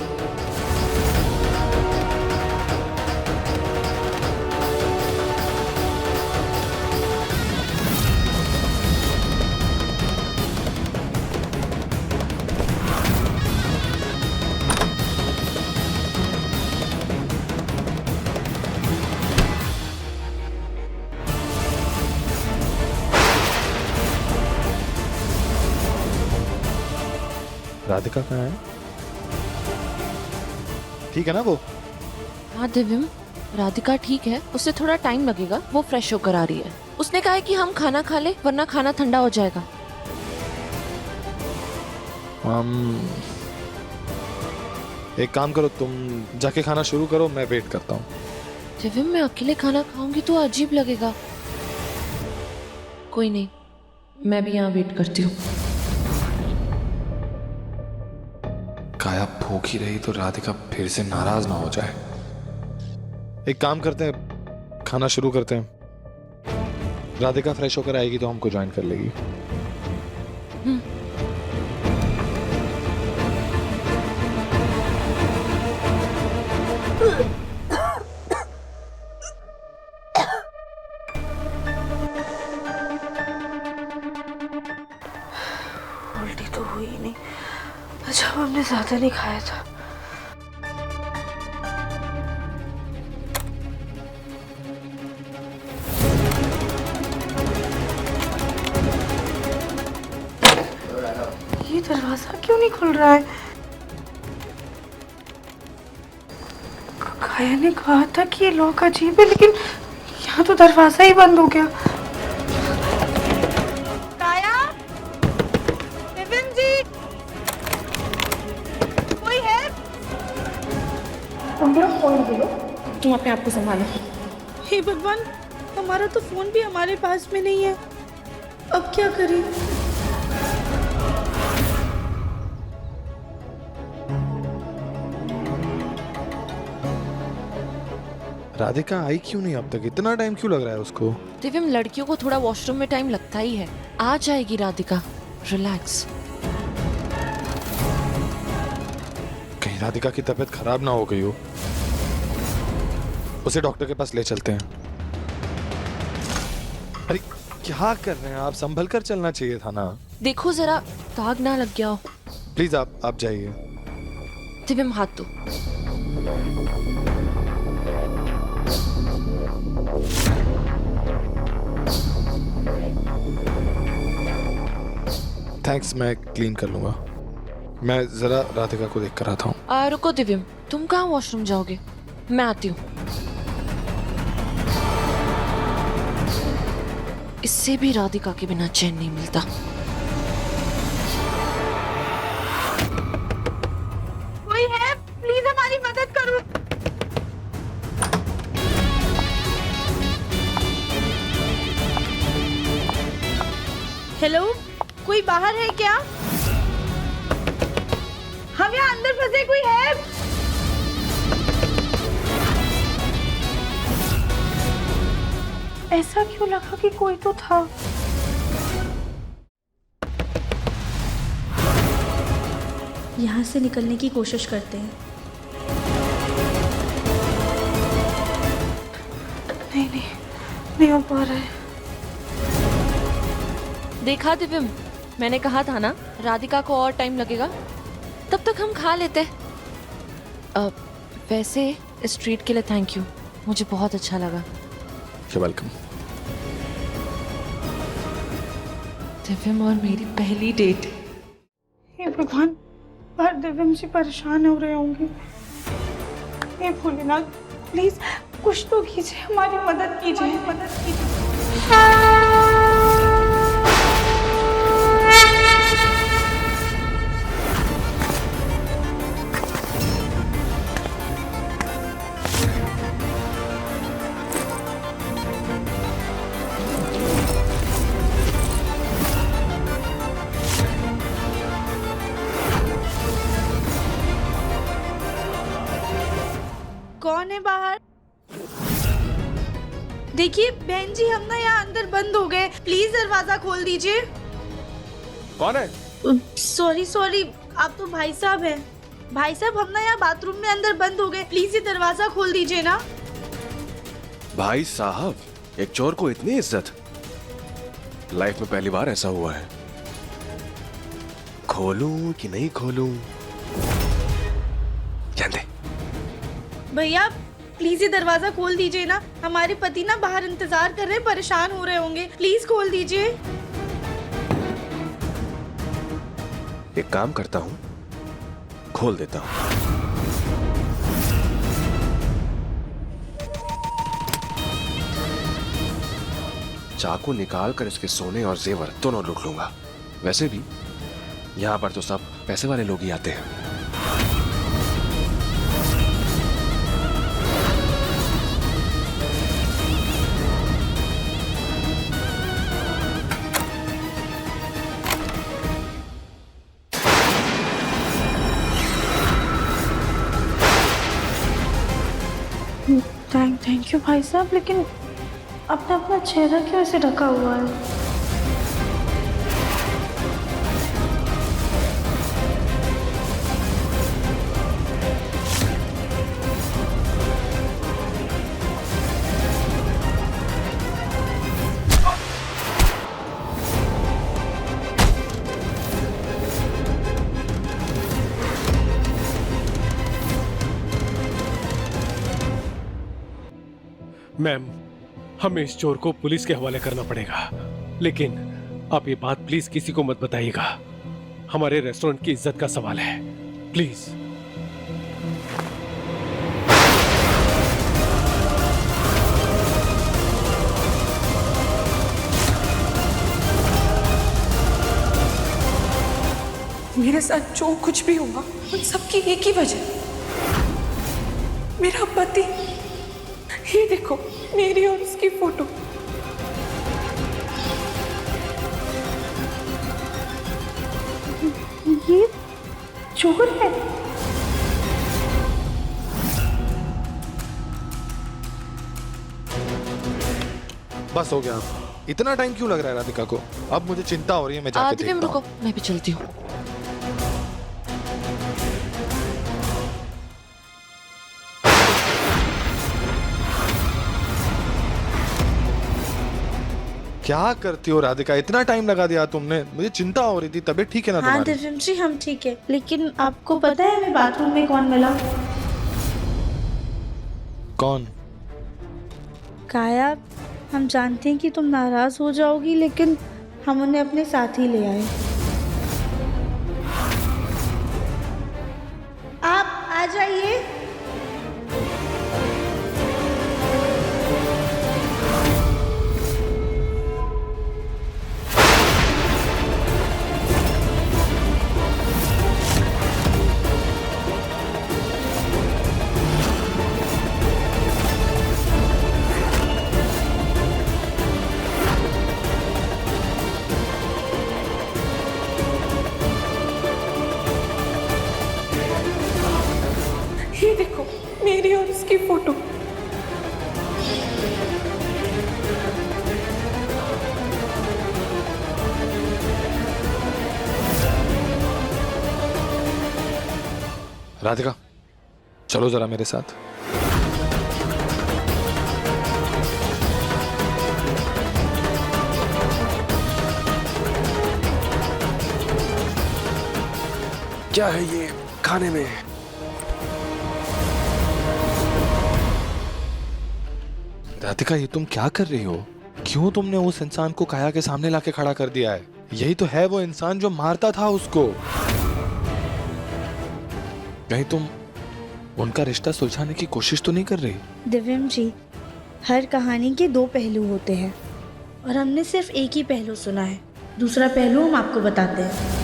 Speaker 10: राधिका कहाँ है? ठीक है ना वो?
Speaker 9: हाँ दिव्यम, राधिका ठीक है, उससे थोड़ा टाइम लगेगा, वो फ्रेश होकर आ रही है। उसने कहा है कि हम खाना खा ले वरना खाना ठंडा हो जाएगा।
Speaker 10: एक काम करो, तुम जाके खाना शुरू करो, मैं वेट करता हूँ।
Speaker 9: दिव्यम मैं अकेले खाना खाऊंगी तो अजीब लगेगा। कोई नहीं, मैं भी यहाँ वेट करती हूँ।
Speaker 10: काया भूखी रही तो राधिका फिर से नाराज ना हो जाए। एक काम करते हैं, खाना शुरू करते हैं। राधिका फ्रेश होकर आएगी तो हमको ज्वाइन कर लेगी।
Speaker 3: उल्टी तो हुई नहीं, अच्छा हमने ज्यादा नहीं खाया था। ये दरवाजा क्यों नहीं खुल रहा है? काया ने कहा था कि ये लॉक अजीब है, लेकिन यहाँ तो दरवाजा ही बंद हो गया। काया, दिव्यम जी, कोई है?
Speaker 9: फोन बोलो, तुम अपने आप को संभालो।
Speaker 3: हे भगवान, हमारा तो फोन भी हमारे पास में नहीं है, अब क्या करें?
Speaker 10: राधिका आई क्यों नहीं अब तक? इतना टाइम क्यों लग रहा है उसको?
Speaker 9: दिव्यम लड़कियों को थोड़ा वॉशरूम में टाइम लगता ही है, आ जाएगी राधिका, रिलैक्स।
Speaker 10: कहीं राधिका की तबीयत खराब ना हो गई हो। उसे डॉक्टर के पास ले चलते हैं। अरे क्या कर रहे हैं आप? संभल कर चलना चाहिए था ना।
Speaker 15: देखो जरा दाग ना लग गया हो।
Speaker 10: प्लीज आप जाइए।
Speaker 15: दिव्यम हाथ दो।
Speaker 10: थैंक्स, मैं क्लीन कर लूंगा। मैं जरा राधिका को देख कर आता हूँ।
Speaker 15: रुको दिव्यम, तुम कहाँ वॉशरूम जाओगे? मैं आती हूँ। इससे भी राधिका के बिना चैन नहीं मिलता।
Speaker 3: कोई है? प्लीज हमारी मदद करो। हेलो, कोई बाहर है क्या? हम यहाँ अंदर फंसे, कोई है? ऐसा क्यों लगा कि कोई तो था?
Speaker 1: यहाँ से निकलने की कोशिश करते हैं।
Speaker 3: नहीं हो पा रहा है।
Speaker 15: देखा दिव्यम, मैंने कहा था ना राधिका को और टाइम लगेगा। तब तक हम खा लेते। वैसे इस ट्रीट के लिए थैंक यू, मुझे बहुत अच्छा लगा।
Speaker 10: You're welcome.
Speaker 15: दिव्यम और मेरी पहली डेट।
Speaker 3: हे भगवान, बाहर दिव्यम जी परेशान हो रहे होंगे। हे भोलेनाथ, प्लीज कुछ तो कीजिए, हमारी मदद कीजिए। कौन है बाहर? देखिए बहन जी, हम ना यहाँ अंदर बंद हो गए, प्लीज दरवाजा खोल दीजिए।
Speaker 10: कौन है?
Speaker 3: सॉरी, आप तो भाई साहब हैं। भाई साहब, हम ना यहाँ बाथरूम में अंदर बंद हो गए, प्लीज ये दरवाजा खोल दीजिए ना।
Speaker 17: भाई साहब, एक चोर को इतनी इज्जत? लाइफ में पहली बार ऐसा हुआ है। खोलूं कि नहीं खोलूं? कहते
Speaker 3: भैया प्लीज ये दरवाजा खोल दीजिए ना, हमारे पति ना बाहर इंतजार कर रहे हैं, परेशान हो रहे होंगे, प्लीज खोल दीजिए।
Speaker 17: एक काम करता हूं, खोल देता हूं। चाकू निकाल कर इसके सोने और जेवर दोनों लूट लूंगा। वैसे भी यहां पर तो सब पैसे वाले लोग ही आते हैं।
Speaker 3: थैंक यू भाई साहब, लेकिन अपना चेहरा क्यों ऐसे ढका हुआ है?
Speaker 16: मैम, हमें इस चोर को पुलिस के हवाले करना पड़ेगा, लेकिन आप ये बात प्लीज किसी को मत बताइएगा। हमारे रेस्टोरेंट की इज्जत का सवाल है, प्लीज।
Speaker 9: मेरे साथ जो कुछ भी हुआ उन सबकी एक ही वजह, मेरा पति। ये देखो मेरी और उसकी फोटो।
Speaker 3: ये चोर है?
Speaker 10: बस हो गया। इतना टाइम क्यों लग रहा है राधिका को? अब मुझे चिंता हो रही है, मैं जाके देखता हूं।
Speaker 15: रुको, मैं भी चलती हूँ।
Speaker 10: क्या करती हो राधिका? इतना टाइम लगा दिया तुमने, मुझे चिंता हो रही थी। तबीयत ठीक है ना
Speaker 3: हाँ
Speaker 10: तुम्हारी?
Speaker 3: दिव्यम जी हम ठीक है, लेकिन आपको पता है हमें बाथरूम में कौन मिला?
Speaker 10: कौन?
Speaker 3: काया। हम जानते हैं कि तुम नाराज हो जाओगी, लेकिन हम उन्हें अपने साथ ही ले आए। आप आ जाइए।
Speaker 9: ये देखो मेरी और उसकी फोटो।
Speaker 10: राधिका चलो जरा मेरे साथ।
Speaker 17: क्या है ये खाने में?
Speaker 10: राधिका ये तुम क्या कर रही हो? क्यों तुमने उस इंसान को काया के सामने लाके खड़ा कर दिया है? यही तो है वो इंसान जो मारता था उसको। कहीं तुम उनका रिश्ता सुलझाने की कोशिश तो नहीं कर रही?
Speaker 3: दिव्यम जी, हर कहानी के दो पहलू होते हैं और हमने सिर्फ एक ही पहलू सुना है। दूसरा पहलू हम आपको बताते हैं।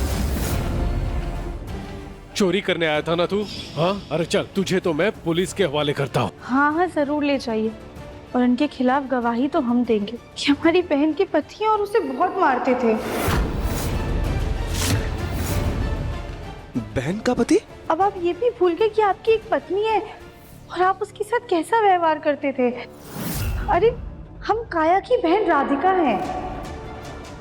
Speaker 16: चोरी करने आया था ना तू? हाँ, अरे चल तुझे तो मैं पुलिस के हवाले करता हूँ।
Speaker 3: हाँ हाँ जरूर ले जाइए, और उनके खिलाफ गवाही तो हम देंगे कि हमारी बहन के पति हैं और उसे बहुत मारते थे।
Speaker 17: बहन का पति?
Speaker 3: अब आप ये भी भूल गए कि आपकी एक पत्नी है और आप उसके साथ कैसा व्यवहार करते थे। अरे हम काया की बहन राधिका हैं।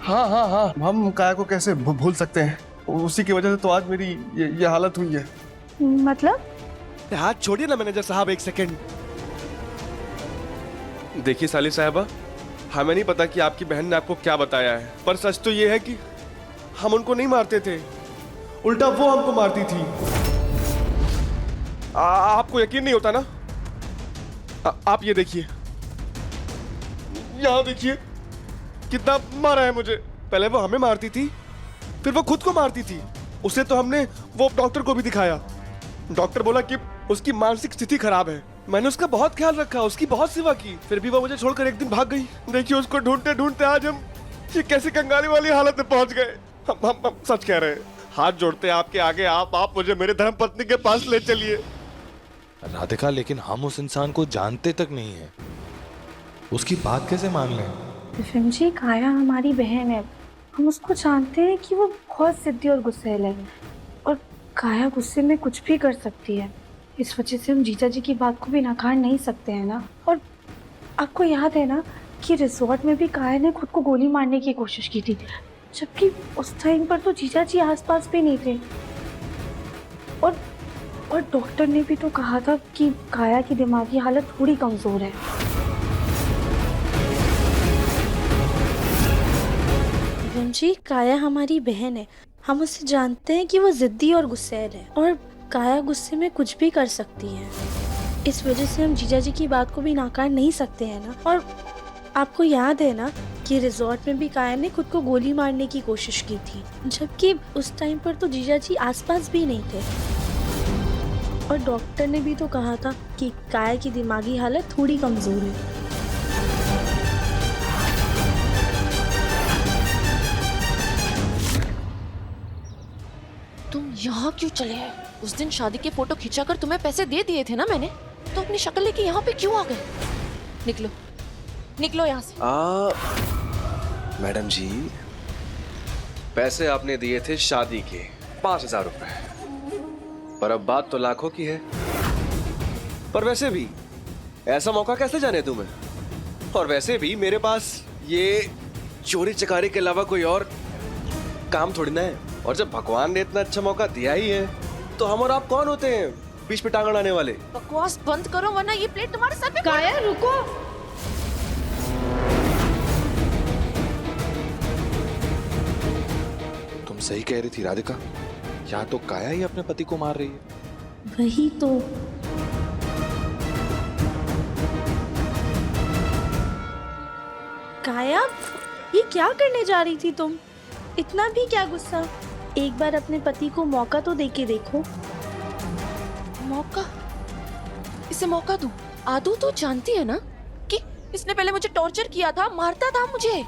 Speaker 18: हाँ हाँ हाँ, हम काया को कैसे भूल सकते हैं? उसी की वजह से तो आज मेरी ये हालत हुई है।
Speaker 3: मतलब?
Speaker 18: हाथ छोड़िए ना मैनेजर साहब, एक सेकंड। देखिए साली साहबा, हमें नहीं पता कि आपकी बहन ने आपको क्या बताया है, पर सच तो ये है कि हम उनको नहीं मारते थे, उल्टा वो हमको मारती थी। आपको यकीन नहीं होता ना? आप ये देखिए, यहाँ देखिए कितना मारा है मुझे। पहले वो हमें मारती थी, फिर वो खुद को मारती थी। उसे तो हमने वो डॉक्टर को भी दिखाया। डॉक्टर बोला कि उसकी मानसिक स्थिति खराब है। मैंने उसका बहुत ख्याल रखा, उसकी बहुत सेवा की, फिर भी वो मुझे छोड़कर एक दिन भाग गई। देखिए उसको ढूंढते ढूंढते आज हम ये कैसी कंगाली वाली हालत में पहुंच गए। हम सच कह रहे हैं, हाथ जोड़ते आपके आगे, आप मुझे मेरे धर्म पत्नी के पास ले चलिए।
Speaker 10: राधिका लेकिन हम उस इंसान को जानते तक नहीं है, उसकी बात कैसे मान लें?
Speaker 3: दिव्यम जी, काया हमारी बहन है, हम उसको जानते हैं कि वो बहुत जिद्दी और गुस्सैल है, और काया गुस्से में कुछ भी कर सकती है। इस वजह से हम जीजा जी की बात को भी नकार नहीं सकते हैं ना। और आपको याद है ना कि रिजॉर्ट में भी काया ने खुद को गोली मारने की कोशिश की थी, जबकि उस टाइम पर तो जीजा जी आसपास भी नहीं थे। और डॉक्टर ने भी तो कहा था कि काया की दिमागी हालत थोड़ी कमजोर है। दिव्यम जी, काया हमारी बहन है, हम उसे जानते हैं कि वो जिद्दी और गुस्सैल है, और काया गुस्से में कुछ भी कर सकती है। इस वजह से हम जीजा जी की बात को भी नाकार नहीं सकते हैं ना। और आपको याद है ना कि रिजॉर्ट में भी काया ने खुद को गोली मारने की कोशिश की थी, जबकि उस टाइम पर तो जीजा जी आसपास भी नहीं थे। और डॉक्टर ने भी तो कहा था कि काया की दिमागी हालत थोड़ी कमजोर है।
Speaker 15: तुम यहाँ क्यों चले आए? उस दिन शादी के फोटो खिंचाकर तुम्हें पैसे दे दिए थे ना मैंने, तो अपनी शक्ल लेके यहाँ पे क्यों आ गए? निकलो निकलो यहाँ से।
Speaker 17: मैडम जी, पैसे आपने दिए थे शादी के 5,000 रुपए, पर अब बात तो लाखों की है। पर वैसे भी ऐसा मौका कैसे जाने दूं मैं? और वैसे भी मेरे पास ये चोरी चकारी के अलावा कोई और काम थोड़ी ना है। और जब भगवान ने इतना अच्छा मौका दिया ही है, तो हम और आप कौन होते हैं बीच पे टांग अड़ाने वाले?
Speaker 15: बकवास बंद करो वरना ये प्लेट तुम्हारे सर पे।
Speaker 3: काया रुको।
Speaker 10: सही कह रही थी राधिका, या तो काया ही अपने पति को मार रही है।
Speaker 1: वही तो।
Speaker 3: काया, ये क्या करने जा रही थी तुम? इतना भी क्या गुस्सा? एक बार अपने पति को मौका तो दे के देखो।
Speaker 15: मौका? इसे मौका दूं? आदू तो जानती है ना कि इसने पहले मुझे टॉर्चर किया था, मारता था मुझे।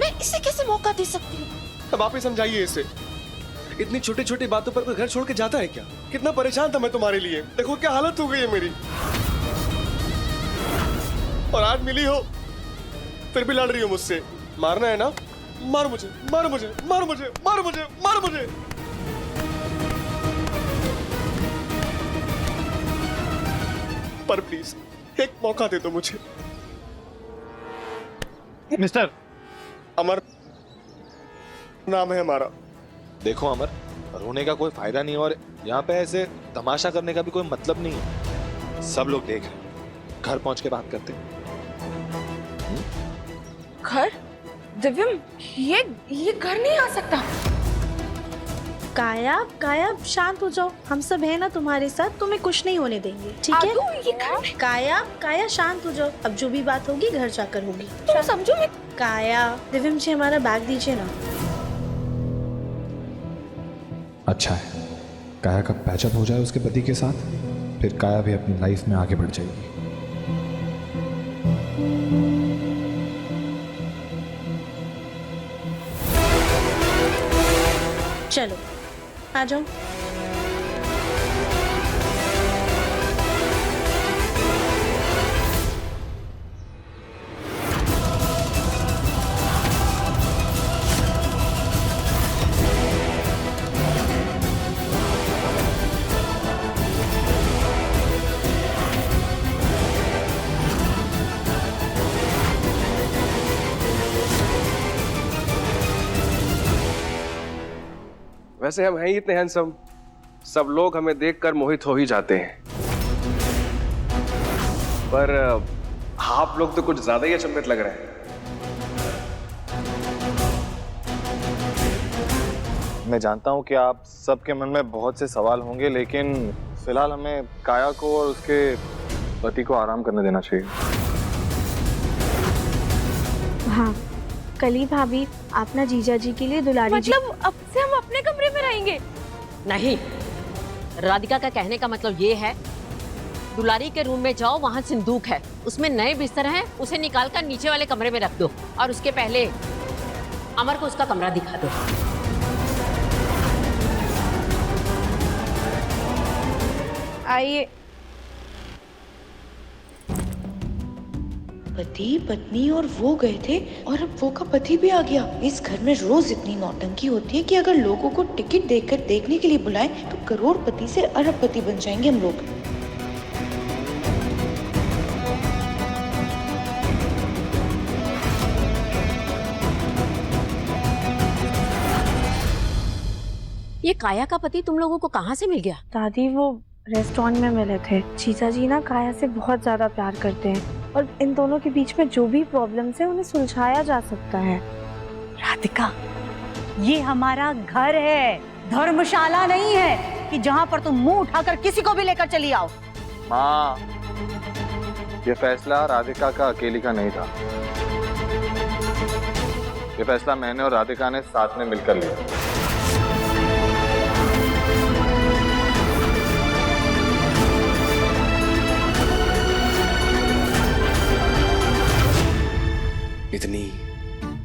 Speaker 15: मैं इसे कैसे मौका दे सकती हूँ?
Speaker 18: अब आप ही समझाइए इसे। इतनी छोटी छोटी बातों पर कोई घर छोड़ के जाता है क्या? कितना परेशान था मैं तुम्हारे लिए, देखो क्या हालत हो गई है मेरी। और आज मिली हो फिर भी लड़ रही हो मुझसे। मारना है ना? मार मुझे, मार मुझे, मार मुझे, मार मुझे, मार मुझे। पर प्लीज एक मौका दे दो मुझे।
Speaker 10: मिस्टर
Speaker 18: अमर नाम है हमारा।
Speaker 10: देखो अमर, रोने का कोई फायदा नहीं और यहाँ पे ऐसे तमाशा करने का भी कोई मतलब नहीं है। सब लोग देख रहे हैं, घर पहुंच के बात करते हैं।
Speaker 15: घर? दिव्यम, ये घर नहीं आ सकता।
Speaker 3: काया, काया शांत हो जाओ, हम सब है ना तुम्हारे साथ, तुम्हें कुछ नहीं होने देंगे, ठीक है?
Speaker 15: ये घर...
Speaker 3: काया, काया शांत हो जाओ, अब जो भी बात होगी घर जाकर होगी।
Speaker 15: तुम समझो। मैं
Speaker 3: काया, दिव्यम जी हमारा बैग दीजिए ना।
Speaker 10: अच्छा है, काया का पैचअप हो जाए उसके पति के साथ, फिर काया भी अपनी लाइफ में आगे बढ़ जाएगी।
Speaker 3: चलो आ जाओ।
Speaker 17: वैसे हम हैं ही इतने हैंडसम, सब लोग हमें देखकर मोहित हो ही जाते हैं। पर आप लोग तो कुछ ज्यादा ही अचंभित लग रहे हैं।
Speaker 5: मैं जानता हूं कि आप सबके मन में बहुत से सवाल होंगे, लेकिन फिलहाल हमें काया को और उसके पति को आराम करने देना चाहिए।
Speaker 3: हाँ, कली भाभी, आप ना जीजा जी के लिए दुलारी जी...
Speaker 15: मतलब अब से हम अपने कमरे में रहेंगे?
Speaker 2: नहीं, राधिका का कहने का मतलब ये है, दुलारी के रूम में जाओ, वहाँ सिंदूक है, उसमें नए बिस्तर हैं, उसे निकाल कर नीचे वाले कमरे में रख दो और उसके पहले अमर को उसका कमरा दिखा दो।
Speaker 3: आइए।
Speaker 19: पति, पत्नी और वो गए थे और अब वो का पति भी आ गया। इस घर में रोज इतनी नौटंकी होती है कि अगर लोगों को टिकट देकर देखने के लिए बुलाएं तो करोड़पति से अरबपति बन जाएंगे हम लोग।
Speaker 2: ये काया का पति तुम लोगों को कहाँ से मिल गया?
Speaker 3: दादी, वो रेस्टोरेंट में मिले थे। जीजा जी ना काया से बहुत ज्यादा प्यार करते हैं और इन दोनों के बीच में जो भी प्रॉब्लम्स है उन्हें सुलझाया जा सकता है।
Speaker 7: राधिका, ये हमारा घर है, धर्मशाला नहीं है कि जहाँ पर तुम मुंह उठाकर किसी को भी लेकर चली आओ।
Speaker 5: माँ, ये फैसला राधिका का अकेली का नहीं था, ये फैसला मैंने और राधिका ने साथ में मिलकर लिया।
Speaker 17: इतनी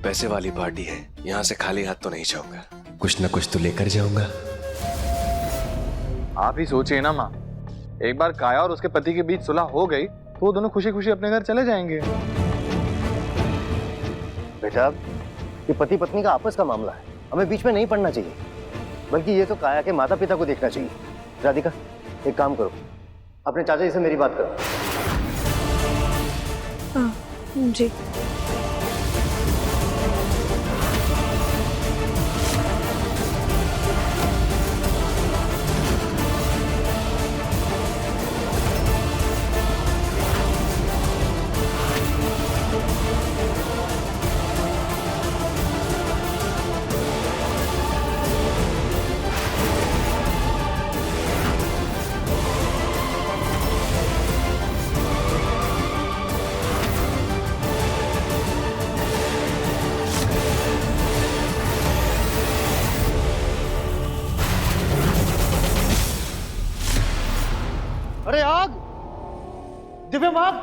Speaker 17: पैसे वाली पार्टी है, यहाँ से खाली हाथ तो नहीं जाऊंगा, कुछ न कुछ तो लेकर जाऊंगा।
Speaker 5: आप ही सोचिए ना माँ, एक बार काया और उसके पति के बीच सुलह हो गई तो वो दोनों खुशी खुशी अपने घर चले जाएंगे।
Speaker 12: बेटा, ये पति पत्नी का आपस का मामला है, हमें बीच में नहीं पड़ना चाहिए, बल्कि ये तो काया के माता पिता को देखना चाहिए। राधिका, एक काम करो, अपने चाचा जी से मेरी बात करो।
Speaker 3: हाँ जी।
Speaker 12: अरे आग! दिव्यम आग!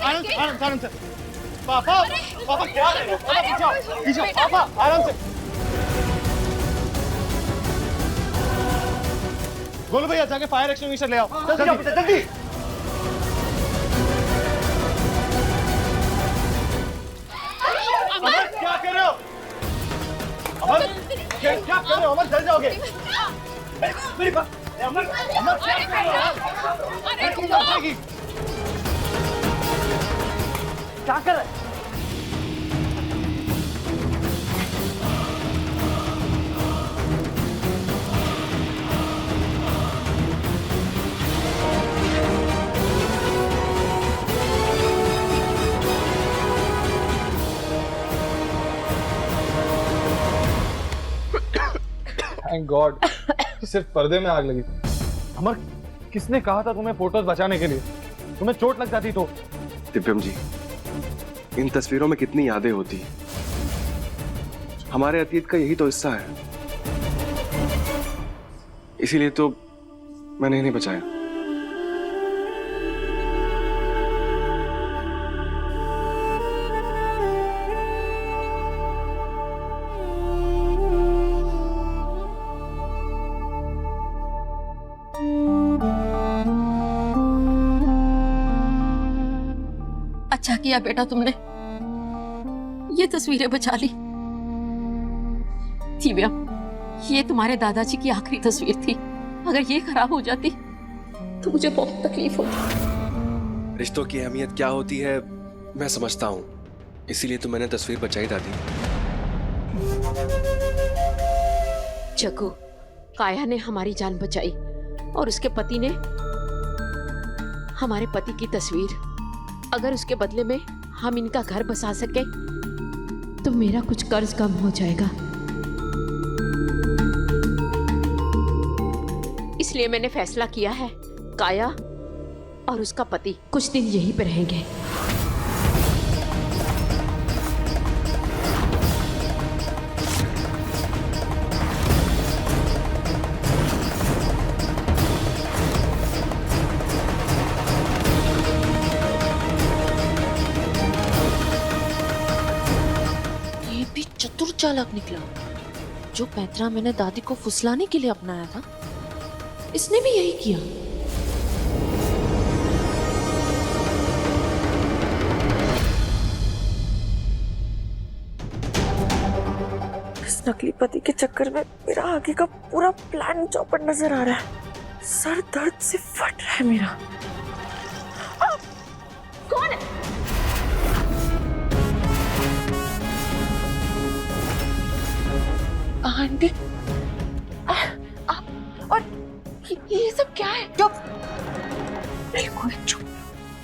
Speaker 12: आनंद से, आनंद से। पापा, पापा क्या कर रहे हो? पापा पीछे आओ, पीछे आओ, पापा आराम से। गोलू भैया जाके फायर एक्सटिंग्विशर ले आओ, जल्दी जल्दी। अमर क्या कर रहे हो? अमर क्या कर रहे हो? अमर जल जाओगे। मेरी बात, अमर अमर क्या कर रहे हो? क्या कर रहे?
Speaker 5: थैंक गॉड सिर्फ पर्दे में आग लगी। अमर किसने कहा था तुम्हें फोटोज बचाने के लिए? तुम्हें चोट लग जाती तो।
Speaker 17: दिव्यम जी, इन तस्वीरों में कितनी यादें होती, हमारे अतीत का यही तो हिस्सा है, इसीलिए तो मैंने इन्हें बचाया।
Speaker 2: अच्छा किया बेटा तुमने ये तस्वीरें बचा ली। दिव्या, ये तुम्हारे दादाजी की आखिरी तस्वीर थी। अगर ये खराब हो जाती तो मुझे बहुत तकलीफ होती।
Speaker 17: रिश्तों की अहमियत क्या होती है मैं समझता हूँ, इसीलिए तो मैंने तस्वीर बचाई दादी।
Speaker 2: जग्गू, काया ने हमारी जान बचाई और उसके पति ने हमारे पति की तस्वीर। अगर उसके बदले में हम इनका घर बसा सके तो मेरा कुछ कर्ज कम हो जाएगा। इसलिए मैंने फैसला किया है, काया और उसका पति कुछ दिन यहीं पे रहेंगे।
Speaker 15: चतुर चालाक निकला। जो पैंतरा मैंने दादी को फुसलाने के लिए अपनाया था, इसने भी यही किया।
Speaker 19: इस नकली पति के चक्कर में मेरा आगे का पूरा प्लान चौपट नजर आ रहा है। सर दर्द से फट रहा है मेरा।
Speaker 2: कौन है?
Speaker 19: आंटी, और ये सब क्या है?
Speaker 7: चुप, बिल्कुल चुप।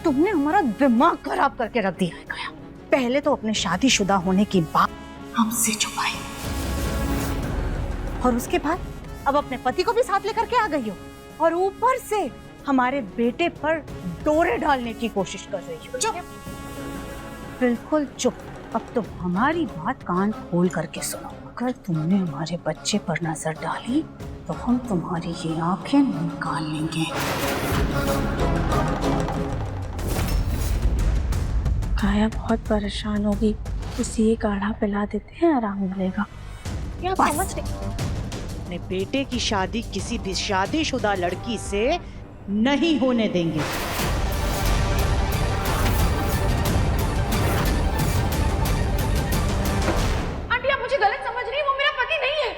Speaker 7: तुमने हमारा दिमाग खराब करके रख दिया है काया। पहले तो अपने शादीशुदा होने की बात हमसे छुपाई, और उसके बाद अब अपने पति को भी साथ लेकर के आ गई हो, और ऊपर से हमारे बेटे पर डोरे डालने की कोशिश कर रही हो। चुप, बिल्कुल चुप। अब तो हमारी बात कान खोल करके सुनो। अगर तुमने हमारे बच्चे पर नजर डाली तो हम तुम्हारी ये आंखें निकाल लेंगे।
Speaker 19: काया बहुत परेशान होगी, उसे ये काढ़ा पिला देते हैं, आराम मिलेगा।
Speaker 7: क्या समझ रहे? अपने बेटे की शादी किसी भी शादीशुदा लड़की से नहीं होने देंगे।
Speaker 19: आंटी, आप मुझे गलत समझ रही हैं, वो मेरा पति नहीं है।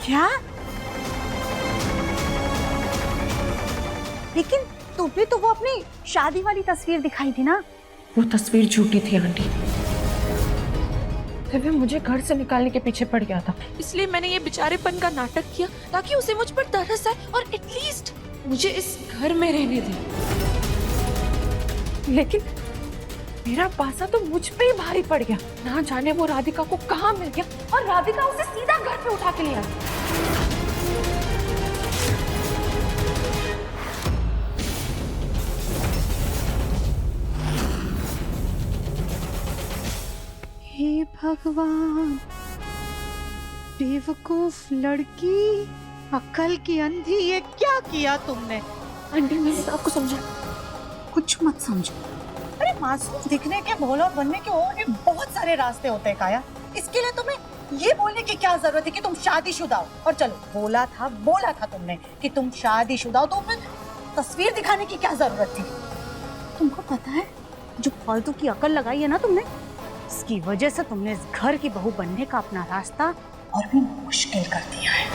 Speaker 7: क्या? लेकिन तुम्हें तो वो अपनी शादी वाली तस्वीर दिखाई थी ना।
Speaker 19: वो तस्वीर झूठी थी आंटी। दिव्या मुझे घर से निकालने के पीछे पड़ गया था,
Speaker 15: इसलिए मैंने ये बेचारेपन का नाटक किया ताकि उसे मुझ पर तरस आए और एटलीस्ट मुझे इस घर में रहने दे।
Speaker 9: मेरा पासा तो मुझ पे ही भारी पड़ गया। ना जाने वो राधिका को कहाँ मिल गया और राधिका उसे सीधा घर पे उठा के ले आई।
Speaker 3: हे भगवान, बेवकूफ लड़की, अक्ल की अंधी, ये क्या किया तुमने?
Speaker 9: आंटी मैंने आपको समझा।
Speaker 7: कुछ मत समझो। अरे मासूम दिखने के, भोला बनने के और भी बहुत सारे रास्ते होते हैं काया। इसके लिए तुम्हें ये बोलने की क्या जरूरत है कि तुम शादीशुदा हो? और चलो बोला था तुमने कि तुम शादीशुदा हो, तो फिर तस्वीर दिखाने की क्या जरूरत थी? तुमको पता है जो फालतू की अकल लगाई है ना तुमने, इसकी वजह से तुमने इस घर की बहू बनने का अपना रास्ता और भी मुश्किल कर दिया है।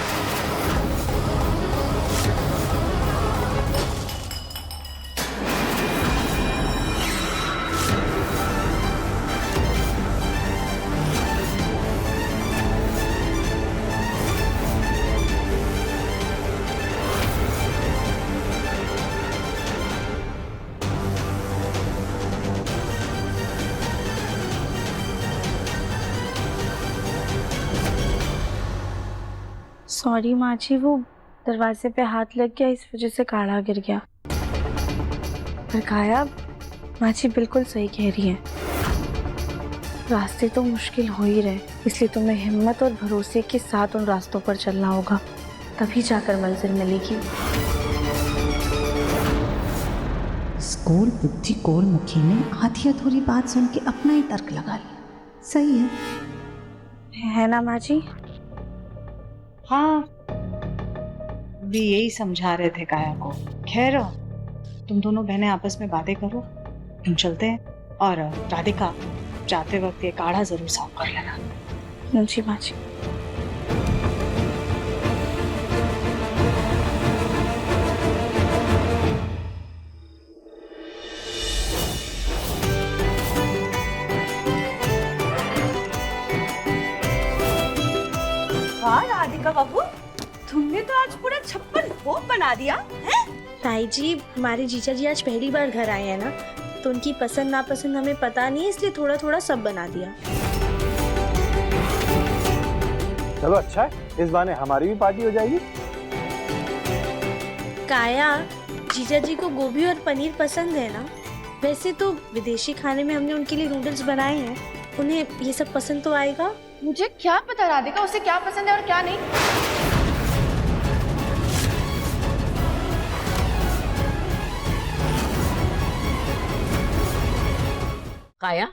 Speaker 3: सॉरी माँ जी, वो दरवाजे पे हाथ लग गया, इस वजह से काढ़ा गिर गया। पर काया, माँ जी बिल्कुल सही कह रही है, रास्ते तो मुश्किल हो ही रहे, इसलिए तुम्हें हिम्मत और भरोसे के साथ उन रास्तों पर चलना होगा, तभी जाकर मंजिल मिलेगी।
Speaker 7: स्कूल बुद्धि कोल मुखी ने आधी अधूरी बात सुन के अपना ही तर्क लगा लिया। सही है
Speaker 3: ना माँ जी?
Speaker 7: हाँ, भी यही समझा रहे थे काया को। खैर, तुम दोनों बहनें आपस में बातें करो, हम चलते हैं। और राधिका, जाते वक्त ये काढ़ा जरूर साफ कर लेना।
Speaker 3: जी माँ जी।
Speaker 7: वाह राधिका बाबू, तुमने तो आज पूरा 56 भोग बना दिया है।
Speaker 20: ताई जी, हमारे जीजा जी आज पहली बार घर आए हैं ना, तो उनकी पसंद नापसंद हमें पता नहीं है, इसलिए थोड़ा थोड़ा सब बना दिया।
Speaker 12: चलो अच्छा है, इस बहाने हमारी भी पार्टी हो जाएगी।
Speaker 20: काया, जीजा जी को गोभी और पनीर पसंद है ना? वैसे तो विदेशी खाने में हमने उनके लिए नूडल्स बनाए हैं, उन्हें ये सब पसंद तो आएगा।
Speaker 9: मुझे क्या पता राधिका उसे क्या पसंद है और क्या नहीं।
Speaker 2: काया,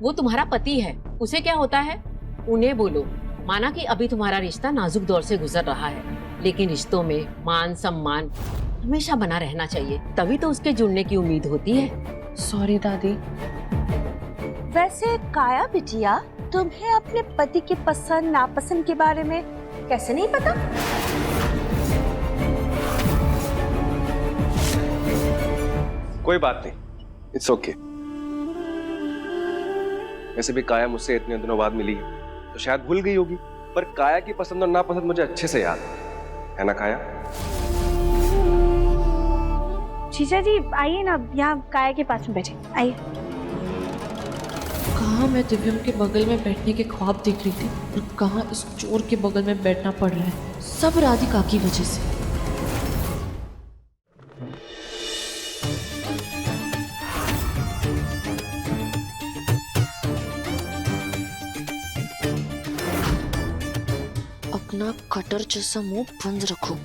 Speaker 2: वो तुम्हारा पति है, उसे क्या होता है? उन्हें बोलो, माना कि अभी तुम्हारा रिश्ता नाजुक दौर से गुजर रहा है, लेकिन रिश्तों में मान सम्मान हमेशा बना रहना चाहिए, तभी तो उसके जुड़ने की उम्मीद होती है।
Speaker 9: सॉरी दादी।
Speaker 7: वैसे काया बिटिया, तुम्हें अपने पति की पसंद नापसंद के बारे में कैसे नहीं पता?
Speaker 17: कोई बात नहीं, इट्स ओके। वैसे भी काया मुझसे इतने दिनों बाद मिली है, तो शायद भूल गई होगी, पर काया की पसंद और नापसंद मुझे अच्छे से याद है ना काया?
Speaker 3: जीजा जी आइए ना, यहाँ काया के पास में बैठे, आइए।
Speaker 15: कहाँ मैं दिव्यम के बगल में बैठने के ख्वाब देख रही थी और कहाँ इस चोर के बगल में बैठना पड़ रहा है, सब राधिका की वजह से। अपना कटर जैसा मुंह बंद रखो,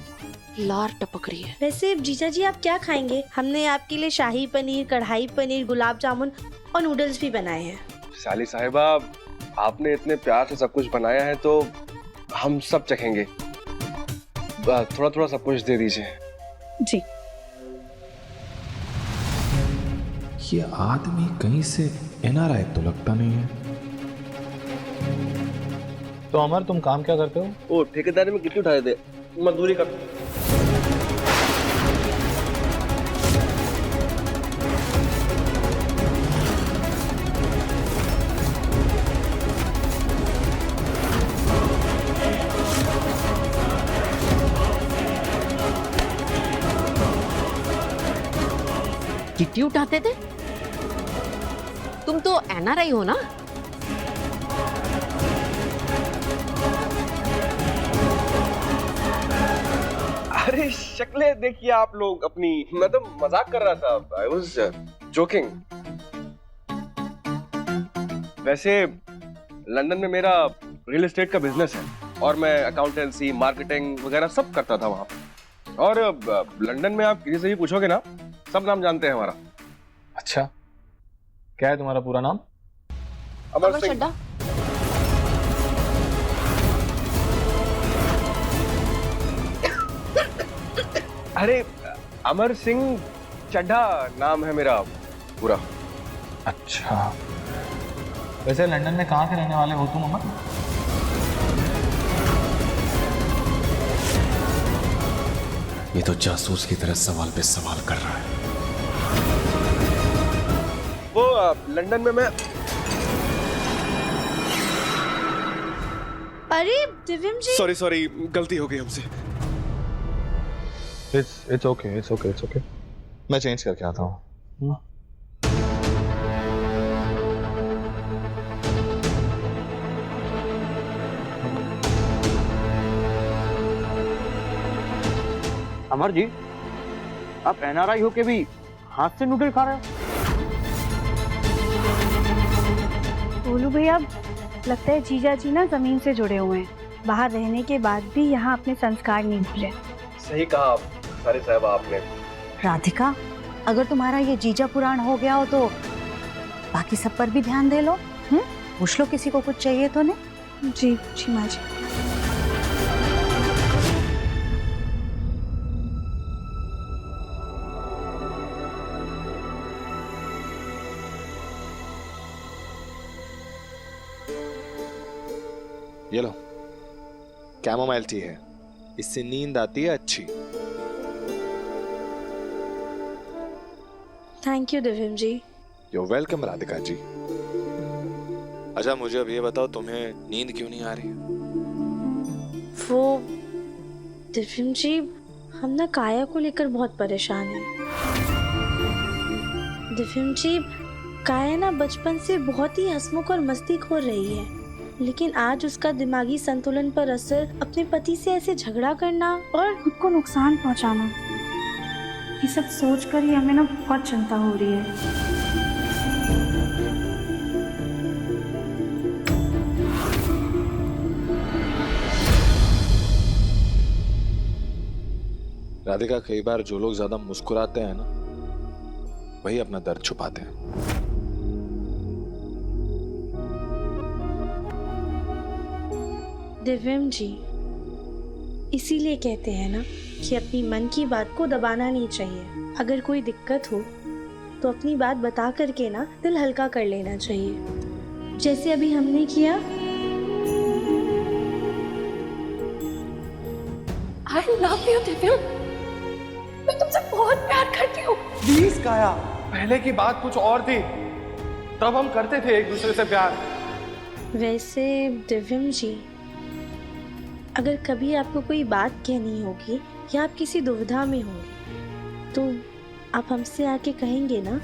Speaker 15: लार टपक रही है।
Speaker 20: वैसे जीजा जी आप क्या खाएंगे? हमने आपके लिए शाही पनीर, कढ़ाई पनीर, गुलाब जामुन और नूडल्स भी बनाए हैं।
Speaker 17: साली साहिबा, आपने इतने प्यार से सब कुछ बनाया है तो हम सब चखेंगे। थोड़ा थोड़ा सब कुछ दे दीजिए।
Speaker 3: जी।
Speaker 10: ये आदमी कहीं से NRI तो लगता नहीं है।
Speaker 5: तो अमर, तुम काम क्या करते हो?
Speaker 17: ओ, ठेकेदारी में गिट्टी उठाए थे, मजदूरी करते।
Speaker 2: गिट्टी उठाते थे? तुम तो NRI हो ना?
Speaker 17: अरे शक्लें देखिए आप लोग अपनी, मैं तो मजाक कर रहा था, आई वाज जोकिंग। वैसे लंदन में मेरा रियल एस्टेट का बिजनेस है और मैं अकाउंटेंसी, मार्केटिंग वगैरह सब करता था वहां पे। और लंदन में आप किसी से भी पूछोगे ना, सब नाम जानते हैं हमारा।
Speaker 5: अच्छा, क्या है तुम्हारा पूरा नाम?
Speaker 17: अमर सिंह। अरे अमर सिंह चड्ढा नाम है मेरा पूरा।
Speaker 5: अच्छा, वैसे लंदन में कहाँ के रहने वाले हो तुम अमर?
Speaker 17: ये तो जासूस की तरह सवाल पे सवाल कर रहा है। वो लंदन में मैं।
Speaker 20: अरे दिव्यम जी,
Speaker 18: सॉरी गलती हो गई हमसे।
Speaker 5: It's okay. मैं चेंज करके आता हूँ।
Speaker 13: अमर जी, आप NRI होके भी हाथ से नूडल खा रहे हो?
Speaker 3: बोलू भैया, लगता है जीजा जी ना जमीन से जुड़े हुए हैं। बाहर रहने के बाद भी यहाँ अपने संस्कार नहीं भूले।
Speaker 17: सही कहा आप सारे साहब आपने।
Speaker 7: राधिका, अगर तुम्हारा ये जीजा पुराण हो गया हो तो बाकी सब पर भी ध्यान दे लो। पूछ लो किसी को कुछ चाहिए तो नहीं।
Speaker 3: जी माँ जी।
Speaker 10: ये लो, कैमोमाइल टी है, इससे नींद आती है अच्छी।
Speaker 20: Thank you Divyam ji.
Speaker 10: You're welcome Radhika ji. अच्छा मुझे अब ये बताओ, तुम्हें नींद क्यों नहीं आ रही?
Speaker 20: वो दिव्यम जी, हम ना काया को लेकर बहुत परेशान हैं। दिव्यम जी, काया ना बचपन से बहुत ही हंसमुख और मस्तीखोर रही है, लेकिन आज उसका दिमागी संतुलन पर असर, अपने पति से ऐसे झगड़ा करना और
Speaker 3: खुद को नुकसान पहुंचाना, ये सब सोचकर ही हमें ना बहुत चिंता हो रही है।
Speaker 10: राधिका, कई बार जो लोग ज्यादा मुस्कुराते हैं ना, वही अपना दर्द छुपाते हैं।
Speaker 20: दिव्यम जी, इसीलिए कहते हैं ना कि अपनी मन की बात को दबाना नहीं चाहिए। अगर कोई दिक्कत हो तो अपनी बात बता करके ना दिल हल्का कर लेना चाहिए, जैसे अभी हमने किया।
Speaker 1: I love you दिव्यम, मैं तुमसे बहुत प्यार करती हूँ।
Speaker 5: प्लीज काया, पहले की बात कुछ और थी, तब हम करते थे एक दूसरे से प्यार।
Speaker 20: वैसे दिव्यम जी, अगर कभी आपको कोई बात कहनी होगी या आप किसी दुविधा में होंगे तो आप हमसे आके कहेंगे ना।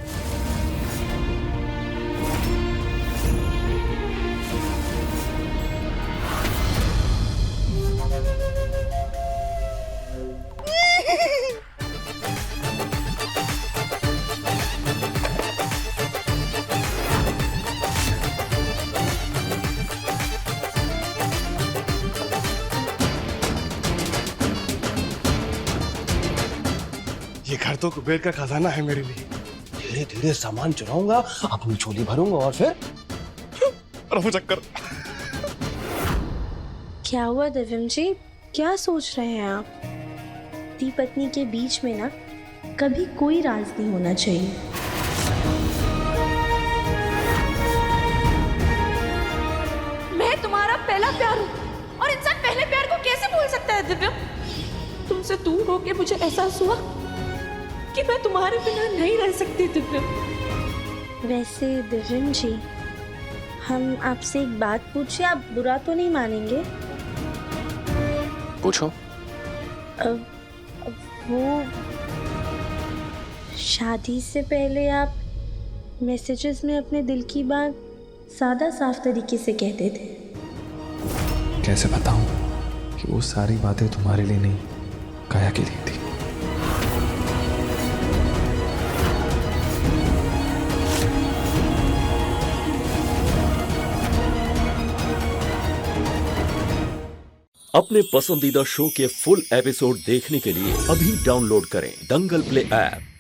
Speaker 18: ये घर तो कुबेर का खजाना है मेरे लिए।
Speaker 12: धीरे धीरे सामान चुराऊंगा, अपनी झोली भरूंगा और फिर
Speaker 18: रफू चक्कर।
Speaker 20: क्या हुआ दिव्यम जी, क्या सोच रहे हैं आप? पति पत्नी के बीच में ना कभी कोई राज नहीं होना चाहिए।
Speaker 1: मैं तुम्हारा पहला प्यार हूँ और इंसान पहले प्यार को कैसे भूल सकता है दिव्यम? तुमसे दूर होके मुझे एहसास हुआ कि मैं तुम्हारे बिना नहीं रह सकती दिव्यम।
Speaker 20: वैसे दिव्यम जी, हम आपसे एक बात पूछे, आप बुरा तो नहीं मानेंगे?
Speaker 10: पूछो।
Speaker 20: वो शादी से पहले आप मैसेजेस में अपने दिल की बात सादा साफ तरीके से कहते थे।
Speaker 10: कैसे बताऊं कि वो सारी बातें तुम्हारे लिए नहीं, काया के लिए थी।
Speaker 21: अपने पसंदीदा शो के फुल एपिसोड देखने के लिए अभी डाउनलोड करें दंगल प्ले ऐप।